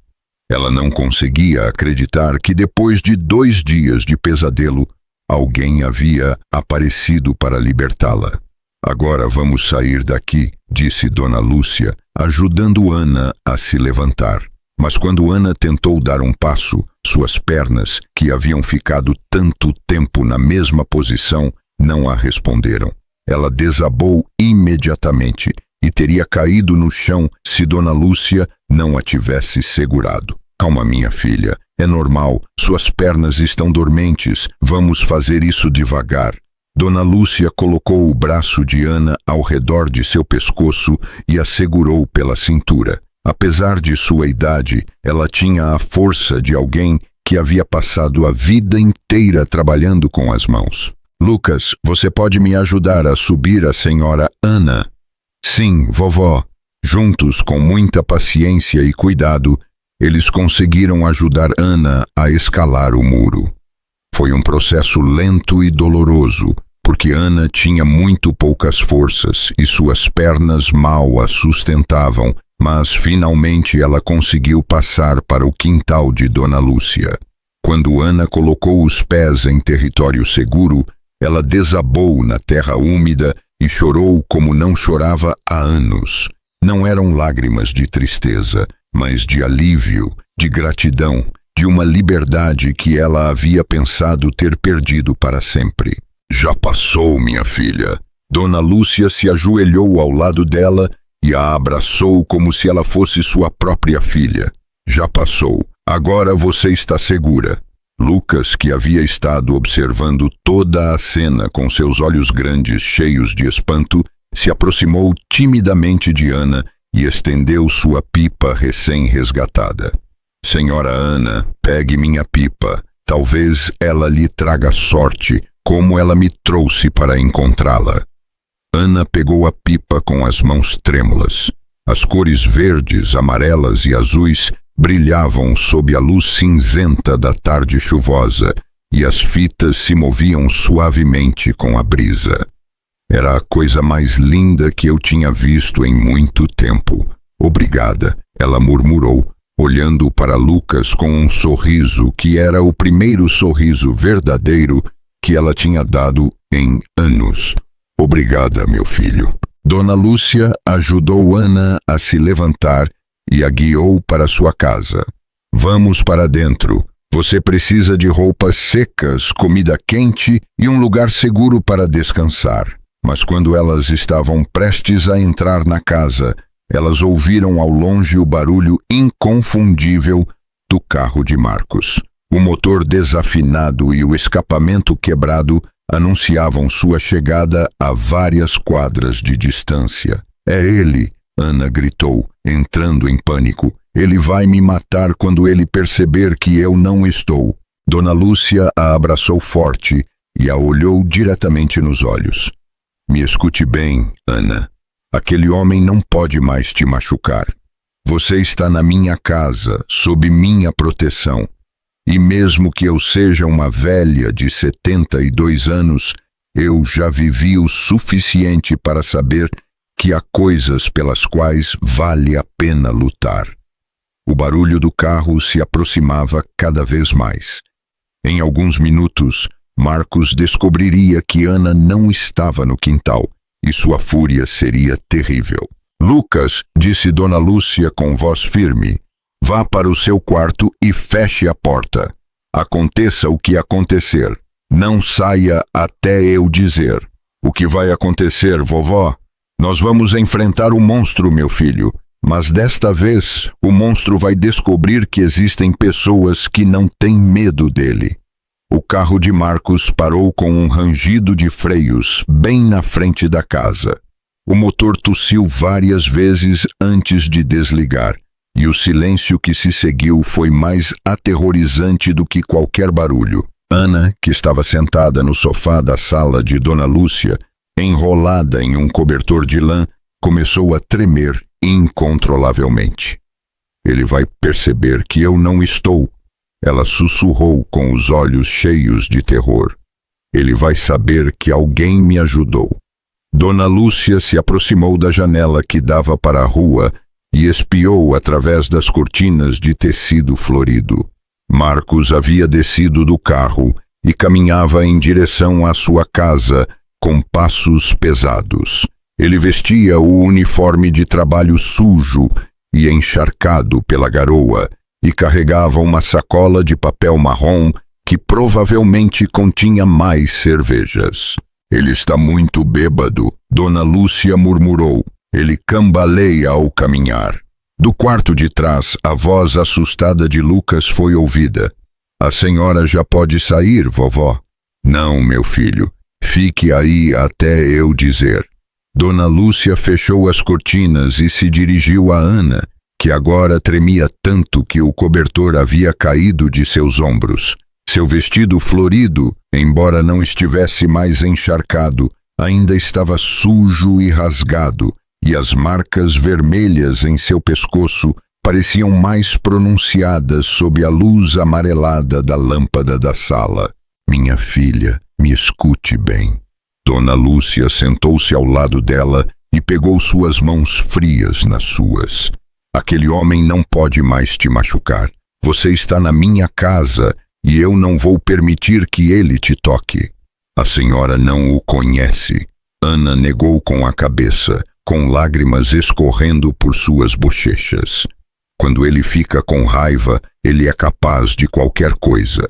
Ela não conseguia acreditar que depois de 2 dias de pesadelo, alguém havia aparecido para libertá-la. Agora vamos sair daqui, disse Dona Lúcia, ajudando Ana a se levantar. Mas quando Ana tentou dar um passo, suas pernas, que haviam ficado tanto tempo na mesma posição, não a responderam. Ela desabou imediatamente e teria caído no chão se Dona Lúcia não a tivesse segurado. Calma, minha filha, é normal, suas pernas estão dormentes, vamos fazer isso devagar. Dona Lúcia colocou o braço de Ana ao redor de seu pescoço e a segurou pela cintura. Apesar de sua idade, ela tinha a força de alguém que havia passado a vida inteira trabalhando com as mãos. Lucas, você pode me ajudar a subir a senhora Ana? Sim, vovó. Juntos, com muita paciência e cuidado, eles conseguiram ajudar Ana a escalar o muro. Foi um processo lento e doloroso, porque Ana tinha muito poucas forças e suas pernas mal a sustentavam, mas finalmente ela conseguiu passar para o quintal de Dona Lúcia. Quando Ana colocou os pés em território seguro, ela desabou na terra úmida e chorou como não chorava há anos. Não eram lágrimas de tristeza, mas de alívio, de gratidão, de uma liberdade que ela havia pensado ter perdido para sempre. Já passou, minha filha. Dona Lúcia se ajoelhou ao lado dela e a abraçou como se ela fosse sua própria filha. Já passou. Agora você está segura. Lucas, que havia estado observando toda a cena com seus olhos grandes cheios de espanto, se aproximou timidamente de Ana e estendeu sua pipa recém-resgatada. Senhora Ana, pegue minha pipa. Talvez ela lhe traga sorte, como ela me trouxe para encontrá-la. Ana pegou a pipa com as mãos trêmulas. As cores verdes, amarelas e azuis brilhavam sob a luz cinzenta da tarde chuvosa e as fitas se moviam suavemente com a brisa. Era a coisa mais linda que eu tinha visto em muito tempo. Obrigada, ela murmurou, olhando para Lucas com um sorriso que era o primeiro sorriso verdadeiro que ela tinha dado em anos. Obrigada, meu filho. Dona Lúcia ajudou Ana a se levantar e a guiou para sua casa. Vamos para dentro. Você precisa de roupas secas, comida quente e um lugar seguro para descansar. Mas quando elas estavam prestes a entrar na casa, Elas ouviram ao longe o barulho inconfundível do carro de Marcos. O motor desafinado e o escapamento quebrado anunciavam sua chegada a várias quadras de distância. É ele, Ana gritou, entrando em pânico. Ele vai me matar quando ele perceber que eu não estou. Dona Lúcia a abraçou forte e a olhou diretamente nos olhos. Me escute bem, Ana. Aquele homem não pode mais te machucar. Você está na minha casa, sob minha proteção. E mesmo que eu seja uma velha de 72 anos, eu já vivi o suficiente para saber que há coisas pelas quais vale a pena lutar. O barulho do carro se aproximava cada vez mais. Em alguns minutos, Marcos descobriria que Ana não estava no quintal, e sua fúria seria terrível. Lucas, disse Dona Lúcia com voz firme, vá para o seu quarto e feche a porta. Aconteça o que acontecer. Não saia até eu dizer. O que vai acontecer, vovó? Nós vamos enfrentar o monstro, meu filho. Mas desta vez, o monstro vai descobrir que existem pessoas que não têm medo dele. O carro de Marcos parou com um rangido de freios bem na frente da casa. O motor tossiu várias vezes antes de desligar, e o silêncio que se seguiu foi mais aterrorizante do que qualquer barulho. Ana, que estava sentada no sofá da sala de Dona Lúcia, enrolada em um cobertor de lã, começou a tremer incontrolavelmente. Ele vai perceber que eu não estou. Ela sussurrou com os olhos cheios de terror. Ele vai saber que alguém me ajudou. Dona Lúcia se aproximou da janela que dava para a rua e espiou através das cortinas de tecido florido. Marcos havia descido do carro e caminhava em direção à sua casa com passos pesados. Ele vestia o uniforme de trabalho sujo e encharcado pela garoa e carregava uma sacola de papel marrom que provavelmente continha mais cervejas. Ele está muito bêbado, Dona Lúcia murmurou. Ele cambaleia ao caminhar. Do quarto de trás, a voz assustada de Lucas foi ouvida. A senhora já pode sair, vovó? Não, meu filho. Fique aí até eu dizer. Dona Lúcia fechou as cortinas e se dirigiu a Ana, que agora tremia tanto que o cobertor havia caído de seus ombros. Seu vestido florido, embora não estivesse mais encharcado, ainda estava sujo e rasgado, e as marcas vermelhas em seu pescoço pareciam mais pronunciadas sob a luz amarelada da lâmpada da sala. Minha filha, me escute bem. Dona Lúcia sentou-se ao lado dela e pegou suas mãos frias nas suas. Aquele homem não pode mais te machucar. Você está na minha casa e eu não vou permitir que ele te toque. A senhora não o conhece. Ana negou com a cabeça, com lágrimas escorrendo por suas bochechas. Quando ele fica com raiva, ele é capaz de qualquer coisa.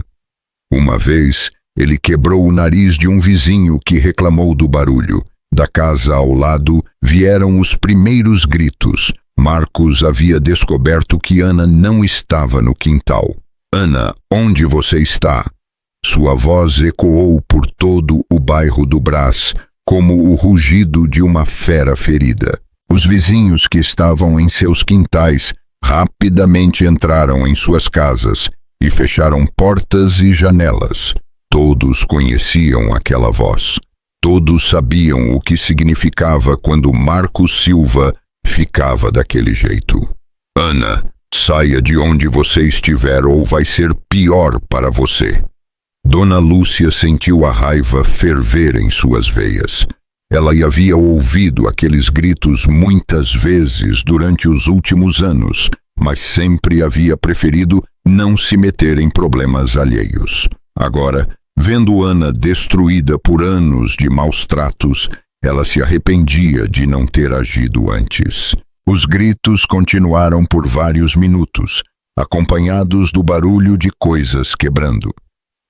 Uma vez, ele quebrou o nariz de um vizinho que reclamou do barulho. Da casa ao lado vieram os primeiros gritos. Marcos havia descoberto que Ana não estava no quintal. Ana, onde você está? Sua voz ecoou por todo o bairro do Brás, como o rugido de uma fera ferida. Os vizinhos que estavam em seus quintais rapidamente entraram em suas casas e fecharam portas e janelas. Todos conheciam aquela voz. Todos sabiam o que significava quando Marcos Silva ficava daquele jeito. Ana, saia de onde você estiver ou vai ser pior para você. Dona Lúcia sentiu a raiva ferver em suas veias. Ela havia ouvido aqueles gritos muitas vezes durante os últimos anos, mas sempre havia preferido não se meter em problemas alheios. Agora, vendo Ana destruída por anos de maus tratos, ela se arrependia de não ter agido antes. Os gritos continuaram por vários minutos, acompanhados do barulho de coisas quebrando.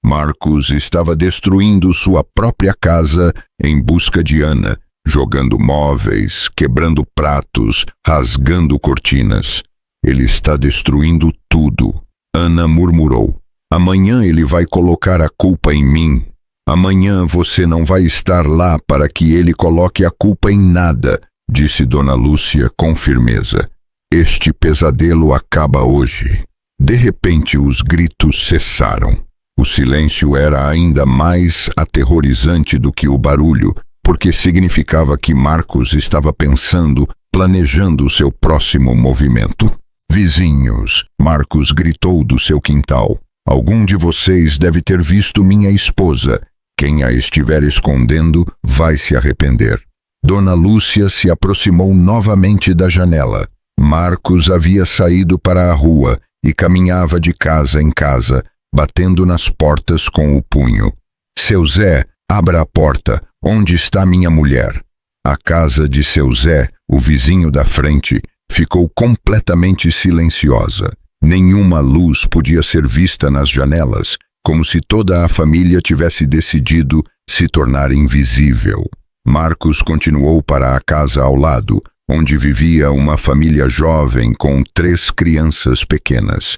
Marcos estava destruindo sua própria casa em busca de Ana, jogando móveis, quebrando pratos, rasgando cortinas. Ele está destruindo tudo. Ana murmurou. Amanhã ele vai colocar a culpa em mim. Amanhã você não vai estar lá para que ele coloque a culpa em nada, disse Dona Lúcia com firmeza. Este pesadelo acaba hoje. De repente os gritos cessaram. O silêncio era ainda mais aterrorizante do que o barulho, porque significava que Marcos estava pensando, planejando o seu próximo movimento. Vizinhos, Marcos gritou do seu quintal. Algum de vocês deve ter visto minha esposa. Quem a estiver escondendo vai se arrepender. Dona Lúcia se aproximou novamente da janela. Marcos havia saído para a rua e caminhava de casa em casa, batendo nas portas com o punho. Seu Zé, abra a porta. Onde está minha mulher? A casa de seu Zé, o vizinho da frente, ficou completamente silenciosa. Nenhuma luz podia ser vista nas janelas, como se toda a família tivesse decidido se tornar invisível. Marcos continuou para a casa ao lado, onde vivia uma família jovem com 3 crianças pequenas.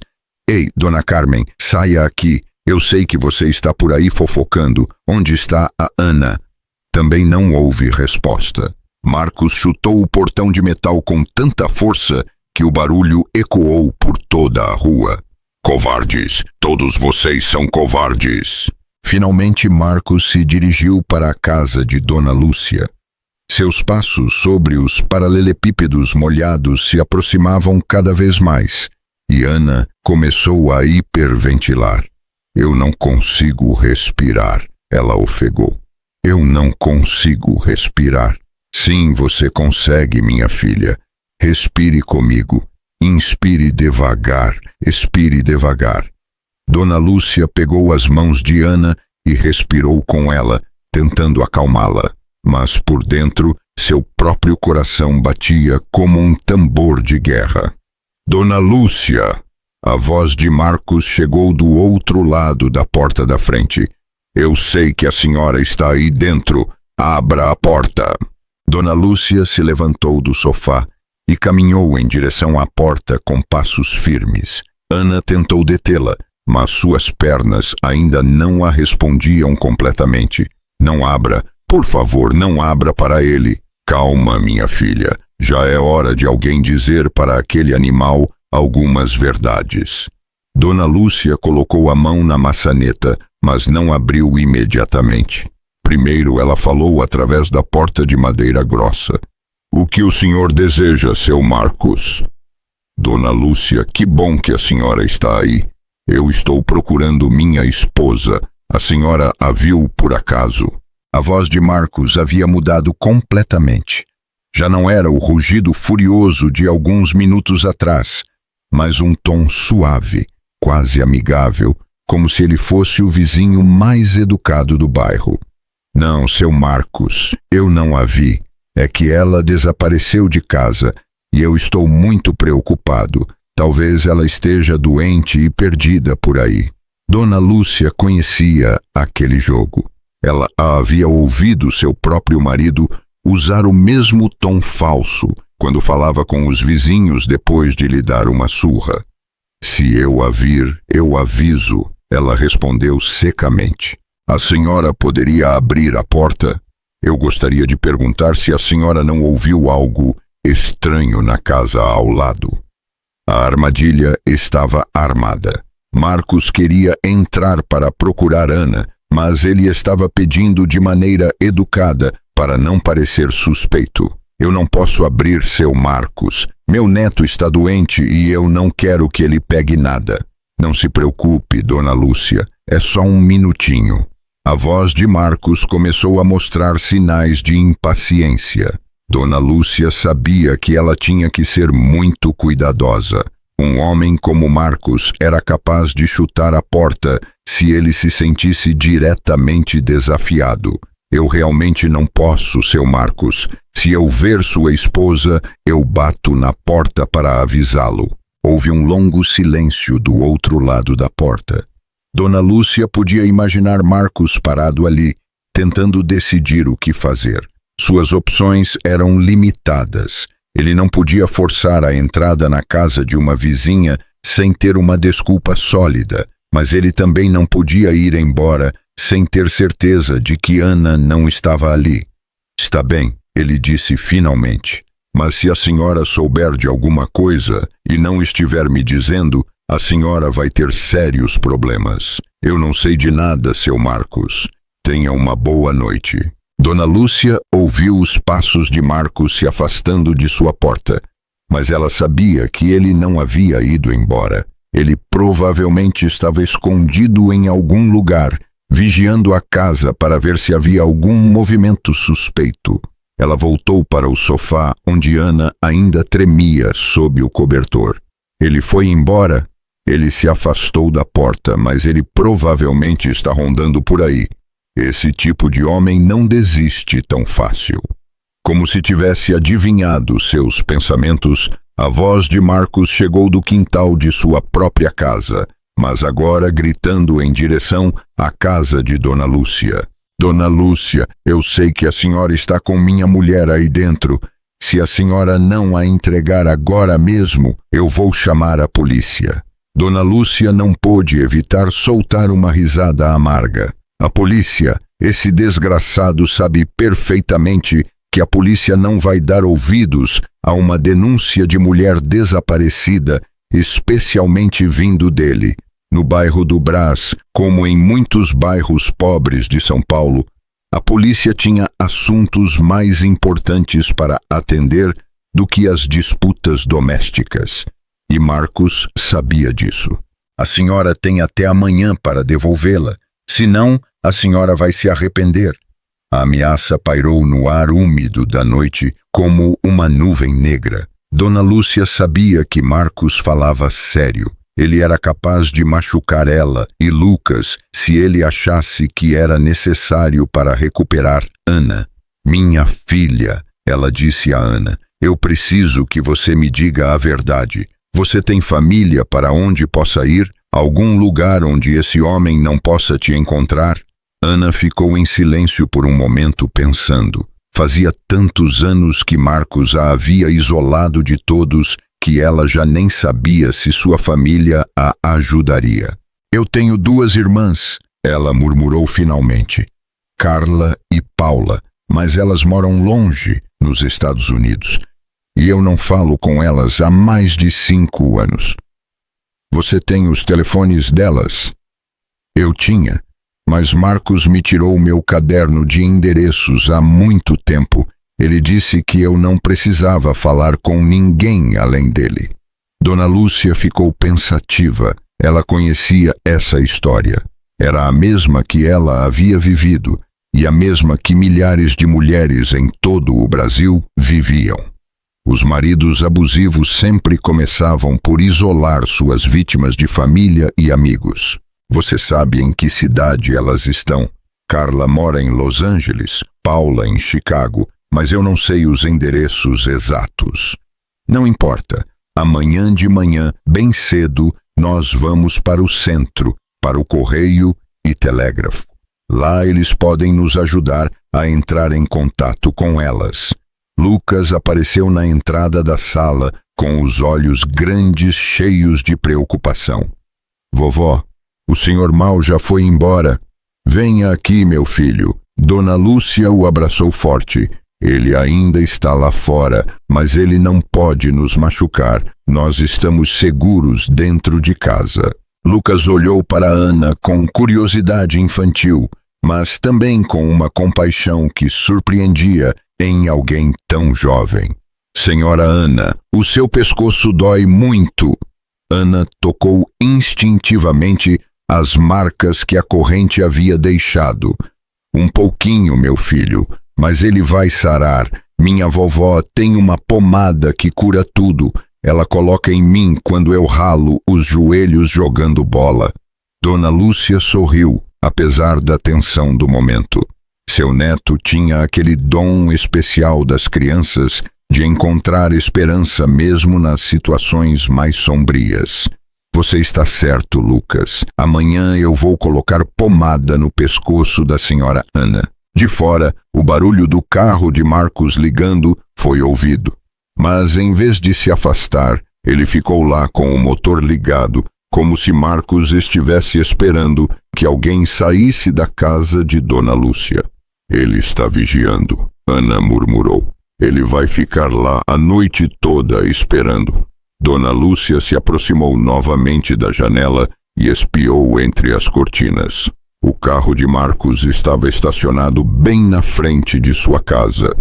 Ei, Dona Carmen, saia aqui. Eu sei que você está por aí fofocando. Onde está a Ana? Também não houve resposta. Marcos chutou o portão de metal com tanta força que o barulho ecoou por toda a rua. Covardes! Todos vocês são covardes! Finalmente Marcos se dirigiu para a casa de Dona Lúcia. Seus passos sobre os paralelepípedos molhados se aproximavam cada vez mais, e Ana começou a hiperventilar. Eu não consigo respirar, ela ofegou. Eu não consigo respirar. Sim, você consegue, minha filha. Respire comigo. Inspire devagar, expire devagar. Dona Lúcia pegou as mãos de Ana e respirou com ela, tentando acalmá-la. Mas por dentro, seu próprio coração batia como um tambor de guerra. Dona Lúcia! A voz de Marcos chegou do outro lado da porta da frente. Eu sei que a senhora está aí dentro. Abra a porta. Dona Lúcia se levantou do sofá e caminhou em direção à porta com passos firmes. Ana tentou detê-la, mas suas pernas ainda não a respondiam completamente. Não abra, por favor, não abra para ele. Calma, minha filha. Já é hora de alguém dizer para aquele animal algumas verdades. Dona Lúcia colocou a mão na maçaneta, mas não abriu imediatamente. Primeiro ela falou através da porta de madeira grossa. O que o senhor deseja, seu Marcos? Dona Lúcia, que bom que a senhora está aí. Eu estou procurando minha esposa. A senhora a viu por acaso? A voz de Marcos havia mudado completamente. Já não era o rugido furioso de alguns minutos atrás, mas um tom suave, quase amigável, como se ele fosse o vizinho mais educado do bairro. Não, seu Marcos, eu não a vi. É que ela desapareceu de casa e eu estou muito preocupado. Talvez ela esteja doente e perdida por aí. Dona Lúcia conhecia aquele jogo. Ela havia ouvido seu próprio marido usar o mesmo tom falso quando falava com os vizinhos depois de lhe dar uma surra. Se eu a vir, eu aviso, ela respondeu secamente. A senhora poderia abrir a porta? Eu gostaria de perguntar se a senhora não ouviu algo estranho na casa ao lado. A armadilha estava armada. Marcos queria entrar para procurar Ana, mas ele estava pedindo de maneira educada para não parecer suspeito. Eu não posso abrir, seu Marcos. Meu neto está doente e eu não quero que ele pegue nada. Não se preocupe, Dona Lúcia. É só um minutinho. A voz de Marcos começou a mostrar sinais de impaciência. Dona Lúcia sabia que ela tinha que ser muito cuidadosa. Um homem como Marcos era capaz de chutar a porta se ele se sentisse diretamente desafiado. Eu realmente não posso, seu Marcos. Se eu ver sua esposa, eu bato na porta para avisá-lo. Houve um longo silêncio do outro lado da porta. Dona Lúcia podia imaginar Marcos parado ali, tentando decidir o que fazer. Suas opções eram limitadas. Ele não podia forçar a entrada na casa de uma vizinha sem ter uma desculpa sólida, mas ele também não podia ir embora sem ter certeza de que Ana não estava ali. Está bem, ele disse finalmente. Mas se a senhora souber de alguma coisa e não estiver me dizendo, a senhora vai ter sérios problemas. Eu não sei de nada, seu Marcos. Tenha uma boa noite. Dona Lúcia ouviu os passos de Marcos se afastando de sua porta, mas ela sabia que ele não havia ido embora. Ele provavelmente estava escondido em algum lugar, vigiando a casa para ver se havia algum movimento suspeito. Ela voltou para o sofá, onde Ana ainda tremia sob o cobertor. Ele foi embora? Ele se afastou da porta, mas ele provavelmente está rondando por aí. Esse tipo de homem não desiste tão fácil. Como se tivesse adivinhado seus pensamentos, a voz de Marcos chegou do quintal de sua própria casa, mas agora gritando em direção à casa de Dona Lúcia. Dona Lúcia, eu sei que a senhora está com minha mulher aí dentro. Se a senhora não a entregar agora mesmo, eu vou chamar a polícia. Dona Lúcia não pôde evitar soltar uma risada amarga. A polícia, esse desgraçado sabe perfeitamente que a polícia não vai dar ouvidos a uma denúncia de mulher desaparecida, especialmente vindo dele. No bairro do Brás, como em muitos bairros pobres de São Paulo, a polícia tinha assuntos mais importantes para atender do que as disputas domésticas. E Marcos sabia disso. A senhora tem até amanhã para devolvê-la, senão a senhora vai se arrepender. A ameaça pairou no ar úmido da noite como uma nuvem negra. Dona Lúcia sabia que Marcos falava sério. Ele era capaz de machucar ela e Lucas se ele achasse que era necessário para recuperar Ana. Minha filha, ela disse a Ana, eu preciso que você me diga a verdade. Você tem família para onde possa ir? Algum lugar onde esse homem não possa te encontrar? Ana ficou em silêncio por um momento pensando. Fazia tantos anos que Marcos a havia isolado de todos que ela já nem sabia se sua família a ajudaria. Eu tenho 2 irmãs, ela murmurou finalmente. Carla e Paula, mas elas moram longe, nos Estados Unidos. E eu não falo com elas há mais de 5 anos. Você tem os telefones delas? Eu tinha, mas Marcos me tirou meu caderno de endereços há muito tempo. Ele disse que eu não precisava falar com ninguém além dele. Dona Lúcia ficou pensativa. Ela conhecia essa história. Era a mesma que ela havia vivido e a mesma que milhares de mulheres em todo o Brasil viviam. Os maridos abusivos sempre começavam por isolar suas vítimas de família e amigos. Você sabe em que cidade elas estão? Carla mora em Los Angeles, Paula em Chicago, mas eu não sei os endereços exatos. Não importa. Amanhã de manhã, bem cedo, nós vamos para o centro, para o correio e telégrafo. Lá eles podem nos ajudar a entrar em contato com elas. Lucas apareceu na entrada da sala com os olhos grandes cheios de preocupação. Vovó, o senhor Mal já foi embora. Venha aqui, meu filho. Dona Lúcia o abraçou forte. Ele ainda está lá fora, mas ele não pode nos machucar. Nós estamos seguros dentro de casa. Lucas olhou para Ana com curiosidade infantil, mas também com uma compaixão que surpreendia em alguém tão jovem. Senhora Ana, o seu pescoço dói muito. Ana tocou instintivamente as marcas que a corrente havia deixado. Um pouquinho, meu filho, mas ele vai sarar. Minha vovó tem uma pomada que cura tudo. Ela coloca em mim quando eu ralo os joelhos jogando bola. Dona Lúcia sorriu, apesar da tensão do momento. Seu neto tinha aquele dom especial das crianças de encontrar esperança mesmo nas situações mais sombrias. Você está certo, Lucas. Amanhã eu vou colocar pomada no pescoço da senhora Ana. De fora, o barulho do carro de Marcos ligando foi ouvido. Mas, em vez de se afastar, ele ficou lá com o motor ligado, como se Marcos estivesse esperando que alguém saísse da casa de Dona Lúcia. Ele está vigiando, Ana murmurou. Ele vai ficar lá a noite toda esperando. Dona Lúcia se aproximou novamente da janela e espiou entre as cortinas. O carro de Marcos estava estacionado bem na frente de sua casa,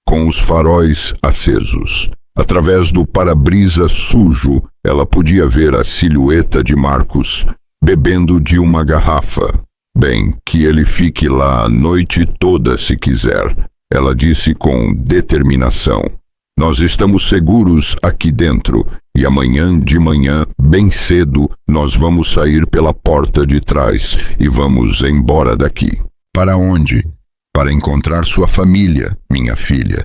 com os faróis acesos. Através do para-brisa sujo, ela podia ver a silhueta de Marcos bebendo de uma garrafa. Bem, que ele fique lá a noite toda se quiser, ela disse com determinação. Nós estamos seguros aqui dentro e amanhã de manhã, bem cedo, nós vamos sair pela porta de trás e vamos embora daqui. Para onde? Para encontrar sua família, minha filha.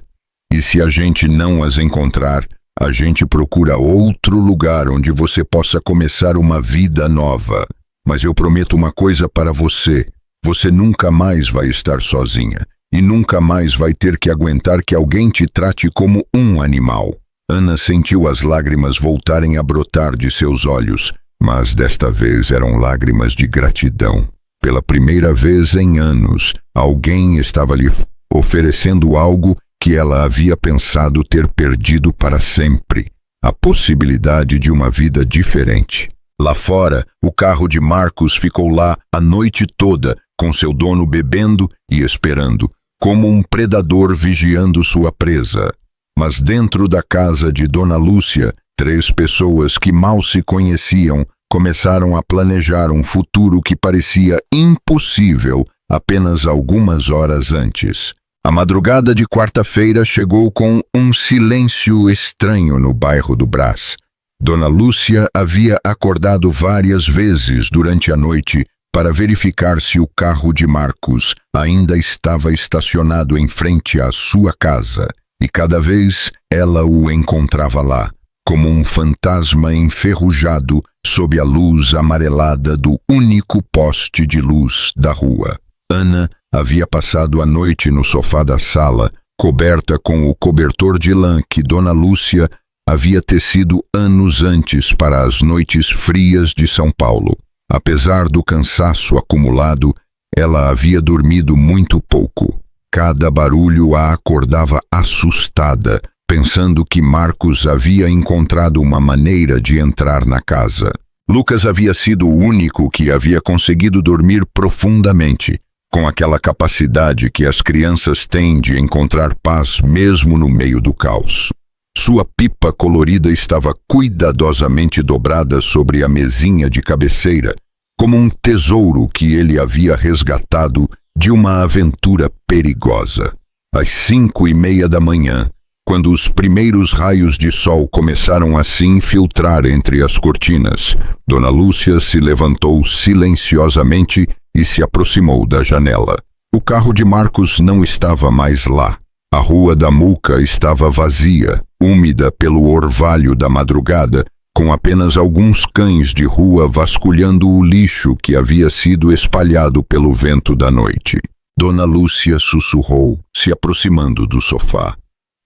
E se a gente não as encontrar, a gente procura outro lugar onde você possa começar uma vida nova. Mas eu prometo uma coisa para você. Você nunca mais vai estar sozinha. E nunca mais vai ter que aguentar que alguém te trate como um animal. Ana sentiu as lágrimas voltarem a brotar de seus olhos, mas desta vez eram lágrimas de gratidão. Pela primeira vez em anos, alguém estava lhe oferecendo algo que ela havia pensado ter perdido para sempre. A possibilidade de uma vida diferente. Lá fora, o carro de Marcos ficou lá a noite toda, com seu dono bebendo e esperando, como um predador vigiando sua presa. Mas dentro da casa de Dona Lúcia, 3 pessoas que mal se conheciam começaram a planejar um futuro que parecia impossível apenas algumas horas antes. A madrugada de quarta-feira chegou com um silêncio estranho no bairro do Brás. Dona Lúcia havia acordado várias vezes durante a noite para verificar se o carro de Marcos ainda estava estacionado em frente à sua casa, e cada vez ela o encontrava lá, como um fantasma enferrujado sob a luz amarelada do único poste de luz da rua. Ana havia passado a noite no sofá da sala, coberta com o cobertor de lã que Dona Lúcia havia tecido anos antes para as noites frias de São Paulo. Apesar do cansaço acumulado, ela havia dormido muito pouco. Cada barulho a acordava assustada, pensando que Marcos havia encontrado uma maneira de entrar na casa. Lucas havia sido o único que havia conseguido dormir profundamente, com aquela capacidade que as crianças têm de encontrar paz mesmo no meio do caos. Sua pipa colorida estava cuidadosamente dobrada sobre a mesinha de cabeceira, como um tesouro que ele havia resgatado de uma aventura perigosa. Às 5:30 da manhã, quando os primeiros raios de sol começaram a se infiltrar entre as cortinas, Dona Lúcia se levantou silenciosamente e se aproximou da janela. O carro de Marcos não estava mais lá. A rua da Muca estava vazia, úmida pelo orvalho da madrugada, com apenas alguns cães de rua vasculhando o lixo que havia sido espalhado pelo vento da noite. Dona Lúcia sussurrou, se aproximando do sofá.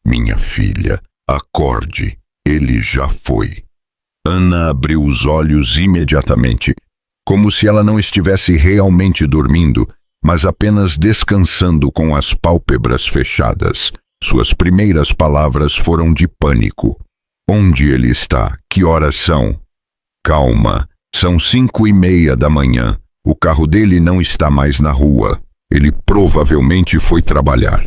Minha filha, acorde, ele já foi. Ana abriu os olhos imediatamente, como se ela não estivesse realmente dormindo, mas apenas descansando com as pálpebras fechadas. Suas primeiras palavras foram de pânico. Onde ele está? Que horas são? Calma, são 5:30 da manhã. O carro dele não está mais na rua. Ele provavelmente foi trabalhar.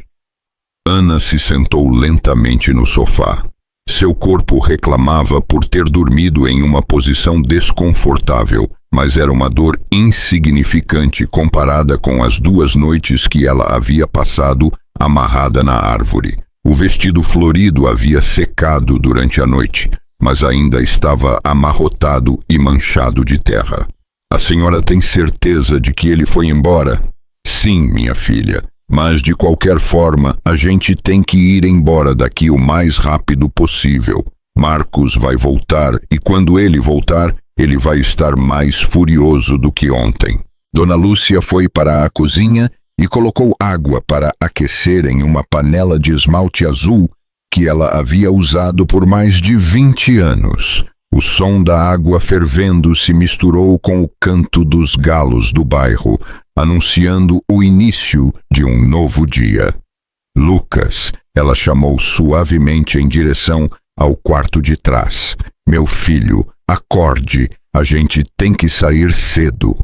Ana se sentou lentamente no sofá. Seu corpo reclamava por ter dormido em uma posição desconfortável, mas era uma dor insignificante comparada com as 2 noites que ela havia passado amarrada na árvore. O vestido florido havia secado durante a noite, mas ainda estava amarrotado e manchado de terra. A senhora tem certeza de que ele foi embora? Sim, minha filha. Mas, de qualquer forma, a gente tem que ir embora daqui o mais rápido possível. Marcos vai voltar e, quando ele voltar, ele vai estar mais furioso do que ontem. Dona Lúcia foi para a cozinha e colocou água para aquecer em uma panela de esmalte azul que ela havia usado por mais de 20 anos. O som da água fervendo se misturou com o canto dos galos do bairro, anunciando o início de um novo dia. Lucas, ela chamou suavemente em direção ao quarto de trás. Meu filho, acorde, a gente tem que sair cedo.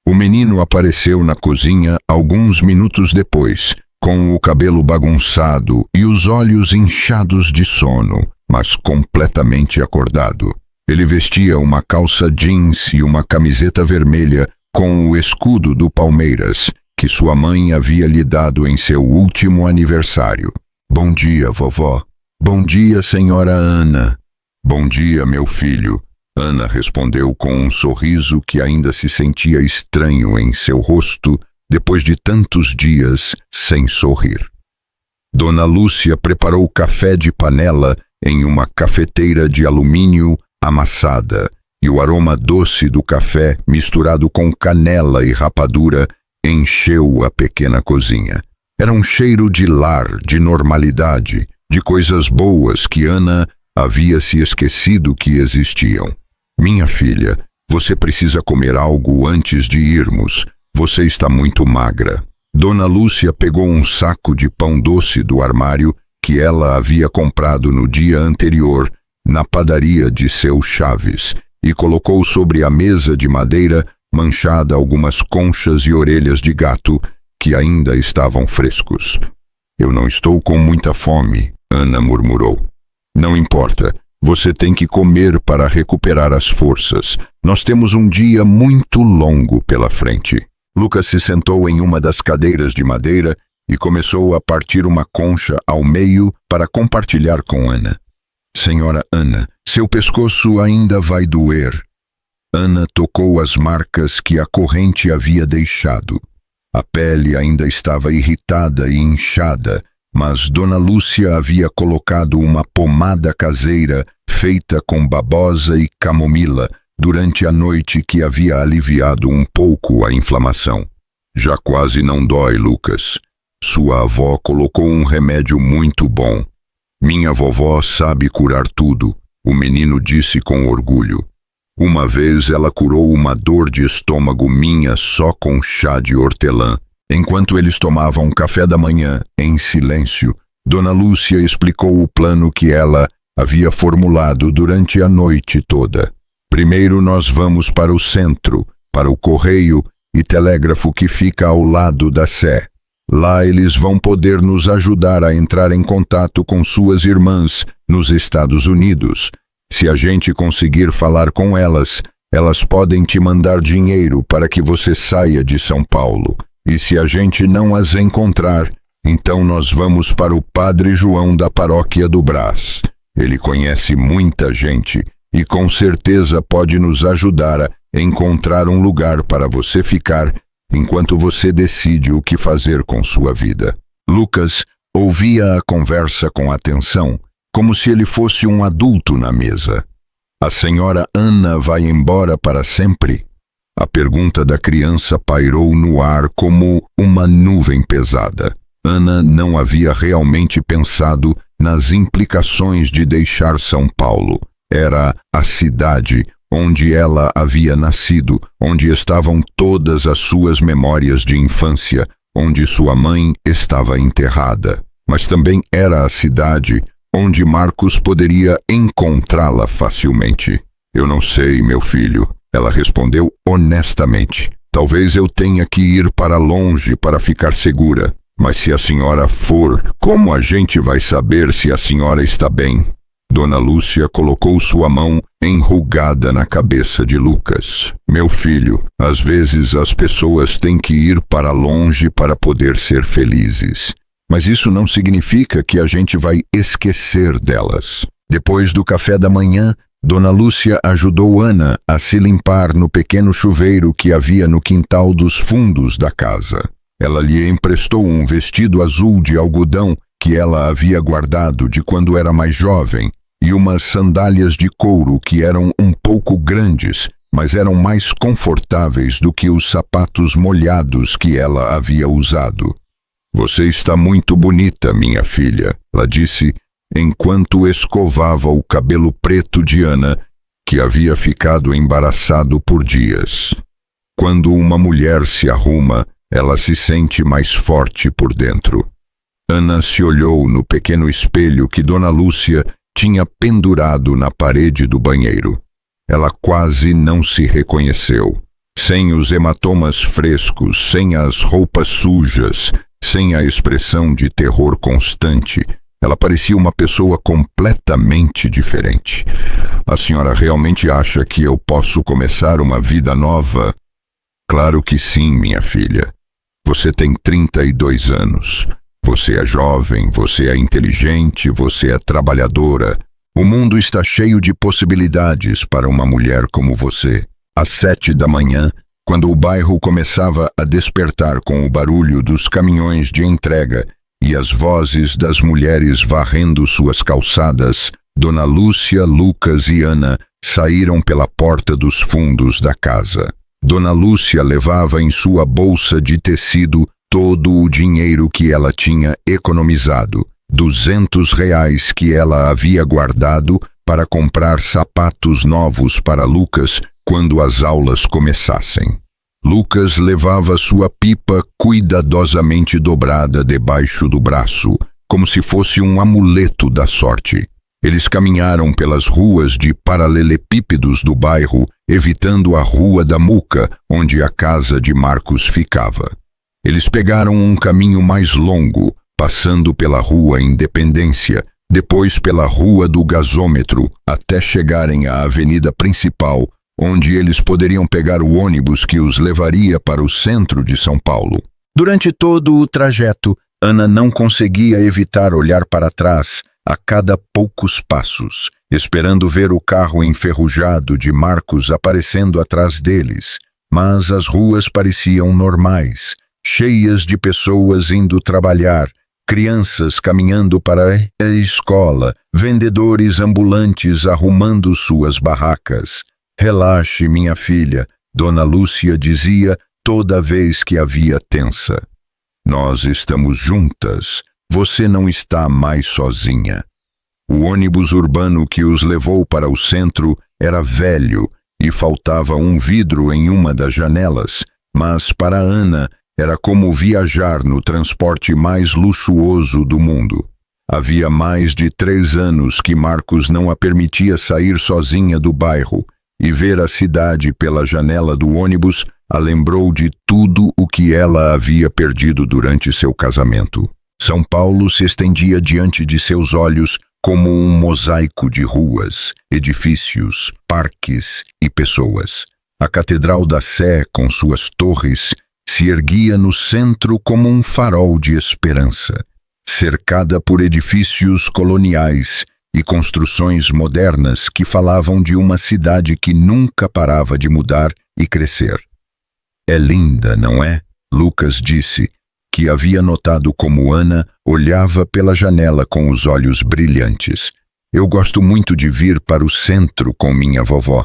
O menino apareceu na cozinha alguns minutos depois, com o cabelo bagunçado e os olhos inchados de sono, mas completamente acordado. Ele vestia uma calça jeans e uma camiseta vermelha com o escudo do Palmeiras, que sua mãe havia lhe dado em seu último aniversário. Bom dia, vovó. Bom dia, senhora Ana. Bom dia, meu filho. Ana respondeu com um sorriso que ainda se sentia estranho em seu rosto depois de tantos dias sem sorrir. Dona Lúcia preparou café de panela em uma cafeteira de alumínio amassada, e o aroma doce do café, misturado com canela e rapadura, encheu a pequena cozinha. Era um cheiro de lar, de normalidade, de coisas boas que Ana havia se esquecido que existiam. Minha filha, você precisa comer algo antes de irmos. Você está muito magra. Dona Lúcia pegou um saco de pão doce do armário que ela havia comprado no dia anterior na padaria de seu Chaves e colocou sobre a mesa de madeira manchada algumas conchas e orelhas de gato que ainda estavam frescos. Eu não estou com muita fome, Ana murmurou. Não importa, você tem que comer para recuperar as forças. Nós temos um dia muito longo pela frente. Lucas se sentou em uma das cadeiras de madeira e começou a partir uma concha ao meio para compartilhar com Ana. Senhora Ana, seu pescoço ainda vai doer. Ana tocou as marcas que a corrente havia deixado. A pele ainda estava irritada e inchada, mas Dona Lúcia havia colocado uma pomada caseira feita com babosa e camomila durante a noite que havia aliviado um pouco a inflamação. Já quase não dói, Lucas. Sua avó colocou um remédio muito bom. Minha vovó sabe curar tudo, o menino disse com orgulho. Uma vez ela curou uma dor de estômago minha só com chá de hortelã. Enquanto eles tomavam café da manhã, em silêncio, Dona Lúcia explicou o plano que ela havia formulado durante a noite toda. Primeiro nós vamos para o centro, para o correio e telégrafo que fica ao lado da Sé. Lá eles vão poder nos ajudar a entrar em contato com suas irmãs nos Estados Unidos. Se a gente conseguir falar com elas, elas podem te mandar dinheiro para que você saia de São Paulo. E se a gente não as encontrar, então nós vamos para o Padre João da paróquia do Brás. Ele conhece muita gente e com certeza pode nos ajudar a encontrar um lugar para você ficar enquanto você decide o que fazer com sua vida. Lucas ouvia a conversa com atenção, como se ele fosse um adulto na mesa. A senhora Ana vai embora para sempre? A pergunta da criança pairou no ar como uma nuvem pesada. Ana não havia realmente pensado nas implicações de deixar São Paulo. Era a cidade onde ela havia nascido, onde estavam todas as suas memórias de infância, onde sua mãe estava enterrada. Mas também era a cidade onde Marcos poderia encontrá-la facilmente. Eu não sei, meu filho, ela respondeu honestamente. Talvez eu tenha que ir para longe para ficar segura. Mas se a senhora for, como a gente vai saber se a senhora está bem? Dona Lúcia colocou sua mão enrugada na cabeça de Lucas. Meu filho, às vezes as pessoas têm que ir para longe para poder ser felizes. Mas isso não significa que a gente vai esquecer delas. Depois do café da manhã, Dona Lúcia ajudou Ana a se limpar no pequeno chuveiro que havia no quintal dos fundos da casa. Ela lhe emprestou um vestido azul de algodão que ela havia guardado de quando era mais jovem e umas sandálias de couro que eram um pouco grandes, mas eram mais confortáveis do que os sapatos molhados que ela havia usado. "Você está muito bonita, minha filha", ela disse, enquanto escovava o cabelo preto de Ana, que havia ficado embaraçado por dias. Quando uma mulher se arruma, ela se sente mais forte por dentro. Ana se olhou no pequeno espelho que Dona Lúcia tinha pendurado na parede do banheiro. Ela quase não se reconheceu. Sem os hematomas frescos, sem as roupas sujas, sem a expressão de terror constante, ela parecia uma pessoa completamente diferente. "A senhora realmente acha que eu posso começar uma vida nova?" "Claro que sim, minha filha. Você tem 32 anos. Você é jovem, você é inteligente, você é trabalhadora. O mundo está cheio de possibilidades para uma mulher como você." Às 7 da manhã, quando o bairro começava a despertar com o barulho dos caminhões de entrega e as vozes das mulheres varrendo suas calçadas, Dona Lúcia, Lucas e Ana saíram pela porta dos fundos da casa. Dona Lúcia levava em sua bolsa de tecido todo o dinheiro que ela tinha economizado, R$ 200 que ela havia guardado para comprar sapatos novos para Lucas quando as aulas começassem. Lucas levava sua pipa cuidadosamente dobrada debaixo do braço, como se fosse um amuleto da sorte. Eles caminharam pelas ruas de paralelepípedos do bairro, evitando a Rua da Muca, onde a casa de Marcos ficava. Eles pegaram um caminho mais longo, passando pela Rua Independência, depois pela Rua do Gasômetro, até chegarem à avenida principal, onde eles poderiam pegar o ônibus que os levaria para o centro de São Paulo. Durante todo o trajeto, Ana não conseguia evitar olhar para trás a cada poucos passos, esperando ver o carro enferrujado de Marcos aparecendo atrás deles. Mas as ruas pareciam normais, cheias de pessoas indo trabalhar, crianças caminhando para a escola, vendedores ambulantes arrumando suas barracas. "Relaxe, minha filha", Dona Lúcia dizia toda vez que a via tensa. "Nós estamos juntas. Você não está mais sozinha." O ônibus urbano que os levou para o centro era velho e faltava um vidro em uma das janelas, mas para Ana era como viajar no transporte mais luxuoso do mundo. Havia mais de 3 anos que Marcos não a permitia sair sozinha do bairro, e ver a cidade pela janela do ônibus a lembrou de tudo o que ela havia perdido durante seu casamento. São Paulo se estendia diante de seus olhos como um mosaico de ruas, edifícios, parques e pessoas. A Catedral da Sé, com suas torres, se erguia no centro como um farol de esperança, cercada por edifícios coloniais e construções modernas que falavam de uma cidade que nunca parava de mudar e crescer. "É linda, não é?" Lucas disse, que havia notado como Ana olhava pela janela com os olhos brilhantes. "Eu gosto muito de vir para o centro com minha vovó."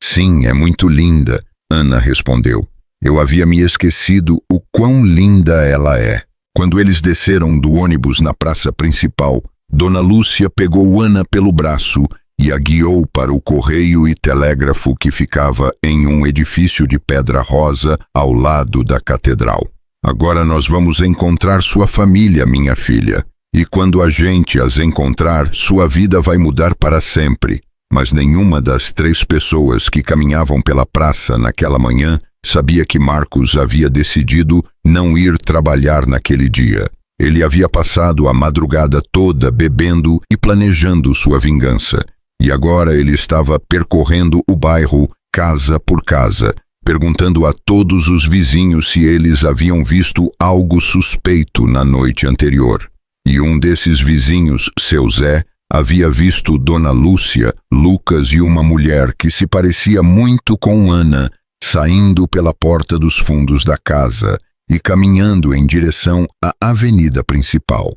"Sim, é muito linda", Ana respondeu. "Eu havia me esquecido o quão linda ela é." Quando eles desceram do ônibus na praça principal, Dona Lúcia pegou Ana pelo braço e a guiou para o correio e telégrafo que ficava em um edifício de pedra rosa ao lado da catedral. "Agora nós vamos encontrar sua família, minha filha. E quando a gente as encontrar, sua vida vai mudar para sempre." Mas nenhuma das 3 pessoas que caminhavam pela praça naquela manhã sabia que Marcos havia decidido não ir trabalhar naquele dia. Ele havia passado a madrugada toda bebendo e planejando sua vingança, e agora ele estava percorrendo o bairro casa por casa, perguntando a todos os vizinhos se eles haviam visto algo suspeito na noite anterior. E um desses vizinhos, seu Zé, havia visto Dona Lúcia, Lucas e uma mulher que se parecia muito com Ana, saindo pela porta dos fundos da casa e caminhando em direção à avenida principal.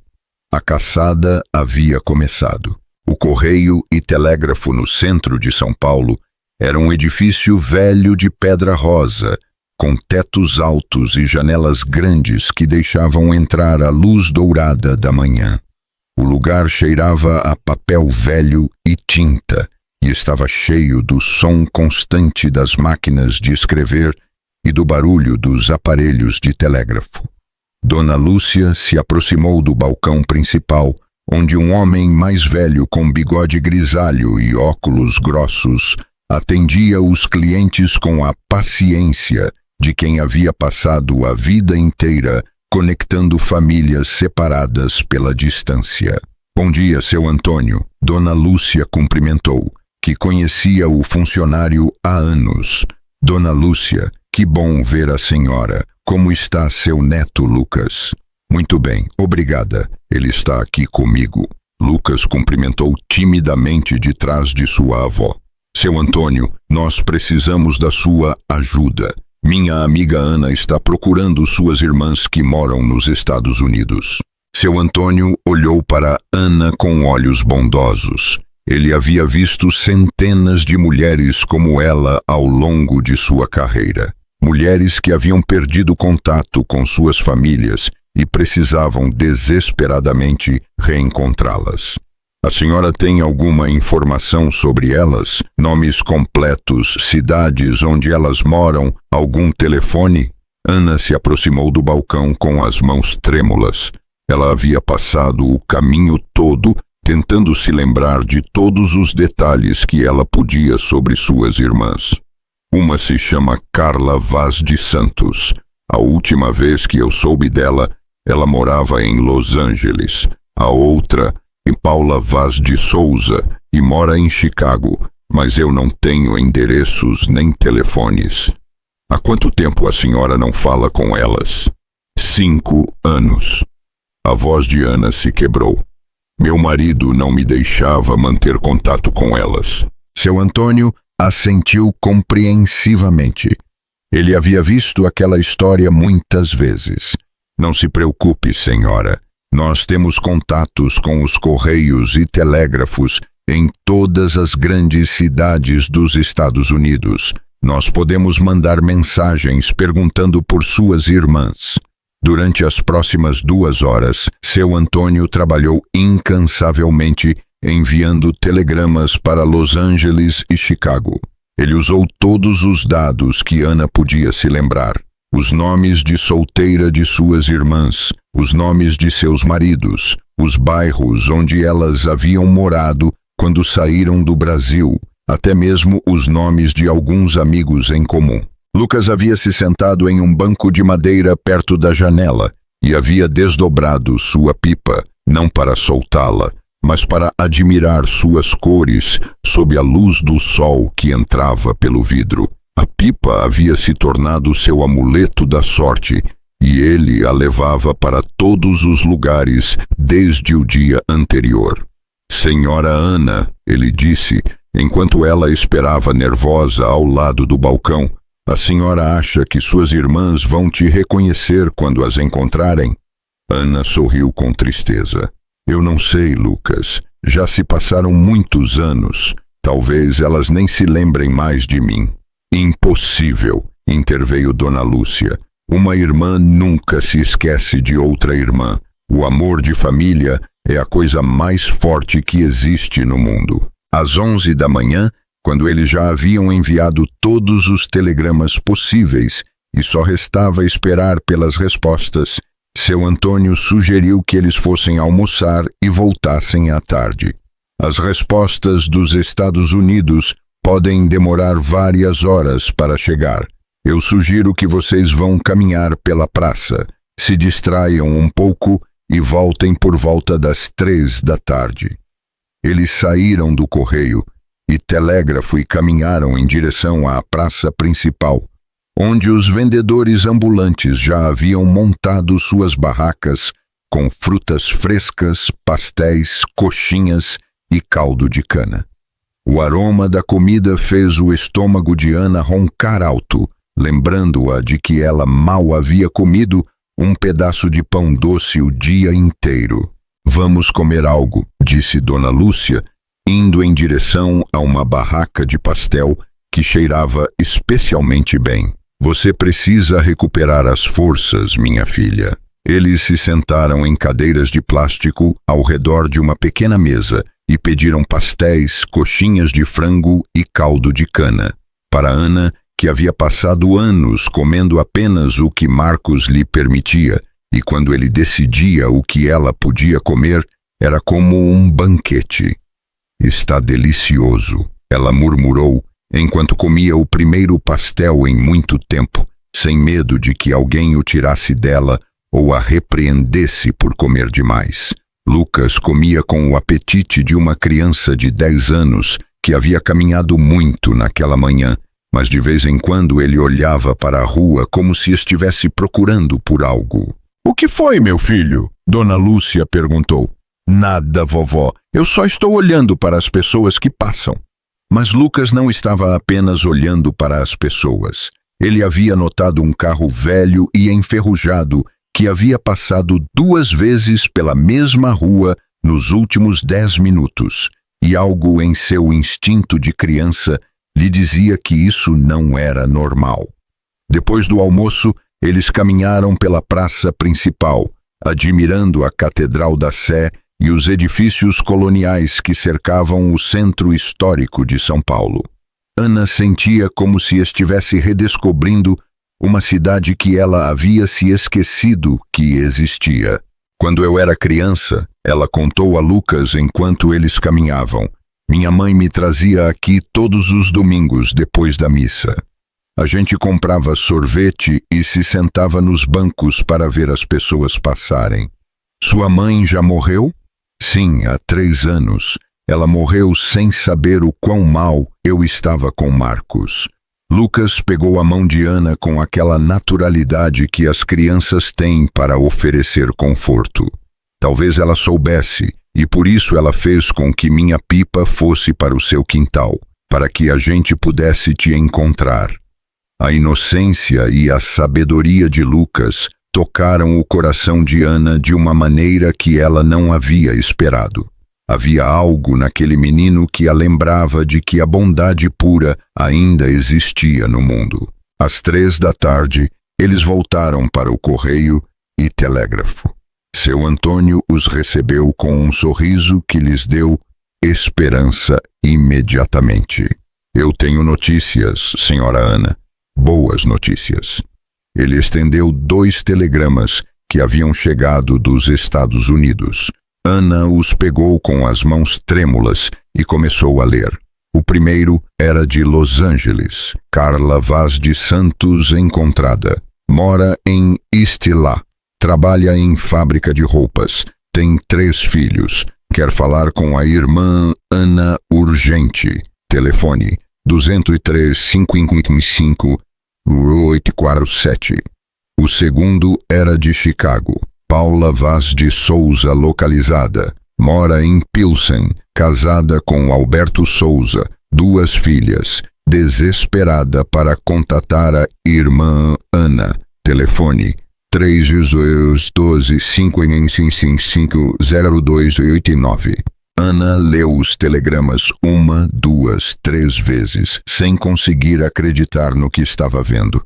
A caçada havia começado. O correio e telégrafo no centro de São Paulo Era um edifício velho de pedra rosa, com tetos altos e janelas grandes que deixavam entrar a luz dourada da manhã. O lugar cheirava a papel velho e tinta, e estava cheio do som constante das máquinas de escrever e do barulho dos aparelhos de telégrafo. Dona Lúcia se aproximou do balcão principal, onde um homem mais velho com bigode grisalho e óculos grossos atendia os clientes com a paciência de quem havia passado a vida inteira conectando famílias separadas pela distância. Bom dia, seu Antônio. Dona Lúcia cumprimentou, que conhecia o funcionário há anos. Dona Lúcia, que bom ver a senhora. Como está seu neto Lucas? Muito bem, obrigada. Ele está aqui comigo. Lucas cumprimentou timidamente de trás de sua avó. Seu Antônio, nós precisamos da sua ajuda. Minha amiga Ana está procurando suas irmãs que moram nos Estados Unidos. Seu Antônio olhou para Ana com olhos bondosos. Ele havia visto centenas de mulheres como ela ao longo de sua carreira. Mulheres que haviam perdido contato com suas famílias e precisavam desesperadamente reencontrá-las. A senhora tem alguma informação sobre elas? Nomes completos, cidades onde elas moram, algum telefone? Ana se aproximou do balcão com as mãos trêmulas. Ela havia passado o caminho todo tentando se lembrar de todos os detalhes que ela podia sobre suas irmãs. Uma se chama Carla Vaz de Santos. A última vez que eu soube dela, ela morava em Los Angeles. A outra é Paula Vaz de Souza e mora em Chicago, mas eu não tenho endereços nem telefones. Há quanto tempo a senhora não fala com elas? 5 anos. A voz de Ana se quebrou. Meu marido não me deixava manter contato com elas. Seu Antônio assentiu compreensivamente. Ele havia visto aquela história muitas vezes. Não se preocupe, senhora. Nós temos contatos com os correios e telégrafos em todas as grandes cidades dos Estados Unidos. Nós podemos mandar mensagens perguntando por suas irmãs. Durante as próximas 2 horas, seu Antônio trabalhou incansavelmente enviando telegramas para Los Angeles e Chicago. Ele usou todos os dados que Ana podia se lembrar. Os nomes de solteira de suas irmãs, os nomes de seus maridos, os bairros onde elas haviam morado quando saíram do Brasil, até mesmo os nomes de alguns amigos em comum. Lucas havia se sentado em um banco de madeira perto da janela e havia desdobrado sua pipa, não para soltá-la, mas para admirar suas cores sob a luz do sol que entrava pelo vidro. A pipa havia se tornado seu amuleto da sorte e ele a levava para todos os lugares desde o dia anterior. Senhora Ana, ele disse, enquanto ela esperava nervosa ao lado do balcão, a senhora acha que suas irmãs vão te reconhecer quando as encontrarem? Ana sorriu com tristeza. Eu não sei, Lucas. Já se passaram muitos anos. Talvez elas nem se lembrem mais de mim. Impossível, interveio Dona Lúcia. Uma irmã nunca se esquece de outra irmã. O amor de família é a coisa mais forte que existe no mundo. Às 11 da manhã, quando eles já haviam enviado todos os telegramas possíveis e só restava esperar pelas respostas, seu Antônio sugeriu que eles fossem almoçar e voltassem à tarde. As respostas dos Estados Unidos podem demorar várias horas para chegar. Eu sugiro que vocês vão caminhar pela praça, se distraiam um pouco e voltem por volta das 3 da tarde. Eles saíram do correio e telégrafo e caminharam em direção à praça principal, onde os vendedores ambulantes já haviam montado suas barracas com frutas frescas, pastéis, coxinhas e caldo de cana. O aroma da comida fez o estômago de Ana roncar alto, lembrando-a de que ela mal havia comido um pedaço de pão doce o dia inteiro. Vamos comer algo, disse Dona Lúcia, indo em direção a uma barraca de pastel que cheirava especialmente bem. Você precisa recuperar as forças, minha filha. Eles se sentaram em cadeiras de plástico ao redor de uma pequena mesa e pediram pastéis, coxinhas de frango e caldo de cana. Para Ana, que havia passado anos comendo apenas o que Marcos lhe permitia, e quando ele decidia o que ela podia comer, era como um banquete. Está delicioso, ela murmurou, enquanto comia o primeiro pastel em muito tempo, sem medo de que alguém o tirasse dela ou a repreendesse por comer demais. Lucas comia com o apetite de uma criança de 10 anos que havia caminhado muito naquela manhã, mas de vez em quando ele olhava para a rua como se estivesse procurando por algo. "O que foi, meu filho?" Dona Lúcia perguntou. "Nada, vovó. Eu só estou olhando para as pessoas que passam." Mas Lucas não estava apenas olhando para as pessoas. Ele havia notado um carro velho e enferrujado que havia passado 2 vezes pela mesma rua nos últimos 10 minutos, e algo em seu instinto de criança lhe dizia que isso não era normal. Depois do almoço, eles caminharam pela praça principal, admirando a Catedral da Sé e os edifícios coloniais que cercavam o centro histórico de São Paulo. Ana sentia como se estivesse redescobrindo uma cidade que ela havia se esquecido que existia. "Quando eu era criança", ela contou a Lucas enquanto eles caminhavam, "minha mãe me trazia aqui todos os domingos depois da missa. A gente comprava sorvete e se sentava nos bancos para ver as pessoas passarem." "Sua mãe já morreu?" "Sim, há 3 anos. Ela morreu sem saber o quão mal eu estava com Marcos." Lucas pegou a mão de Ana com aquela naturalidade que as crianças têm para oferecer conforto. Talvez ela soubesse, e por isso ela fez com que minha pipa fosse para o seu quintal, para que a gente pudesse te encontrar. A inocência e a sabedoria de Lucas tocaram o coração de Ana de uma maneira que ela não havia esperado. Havia algo naquele menino que a lembrava de que a bondade pura ainda existia no mundo. Às 3 da tarde, eles voltaram para o correio e telégrafo. Seu Antônio os recebeu com um sorriso que lhes deu esperança imediatamente. "Eu tenho notícias, senhora Ana. Boas notícias." Ele estendeu 2 telegramas que haviam chegado dos Estados Unidos. Ana os pegou com as mãos trêmulas e começou a ler. O primeiro era de Los Angeles. Carla Vaz de Santos encontrada. Mora em Istilá. Trabalha em fábrica de roupas. Tem 3 filhos. Quer falar com a irmã Ana urgente. Telefone 203 555 847. O segundo era de Chicago. Paula Vaz de Souza localizada. Mora em Pilsen, casada com Alberto Souza, 2 filhas. Desesperada para contatar a irmã Ana. Telefone 312 555 0289. Ana leu os telegramas 1, 2, 3 vezes, sem conseguir acreditar no que estava vendo.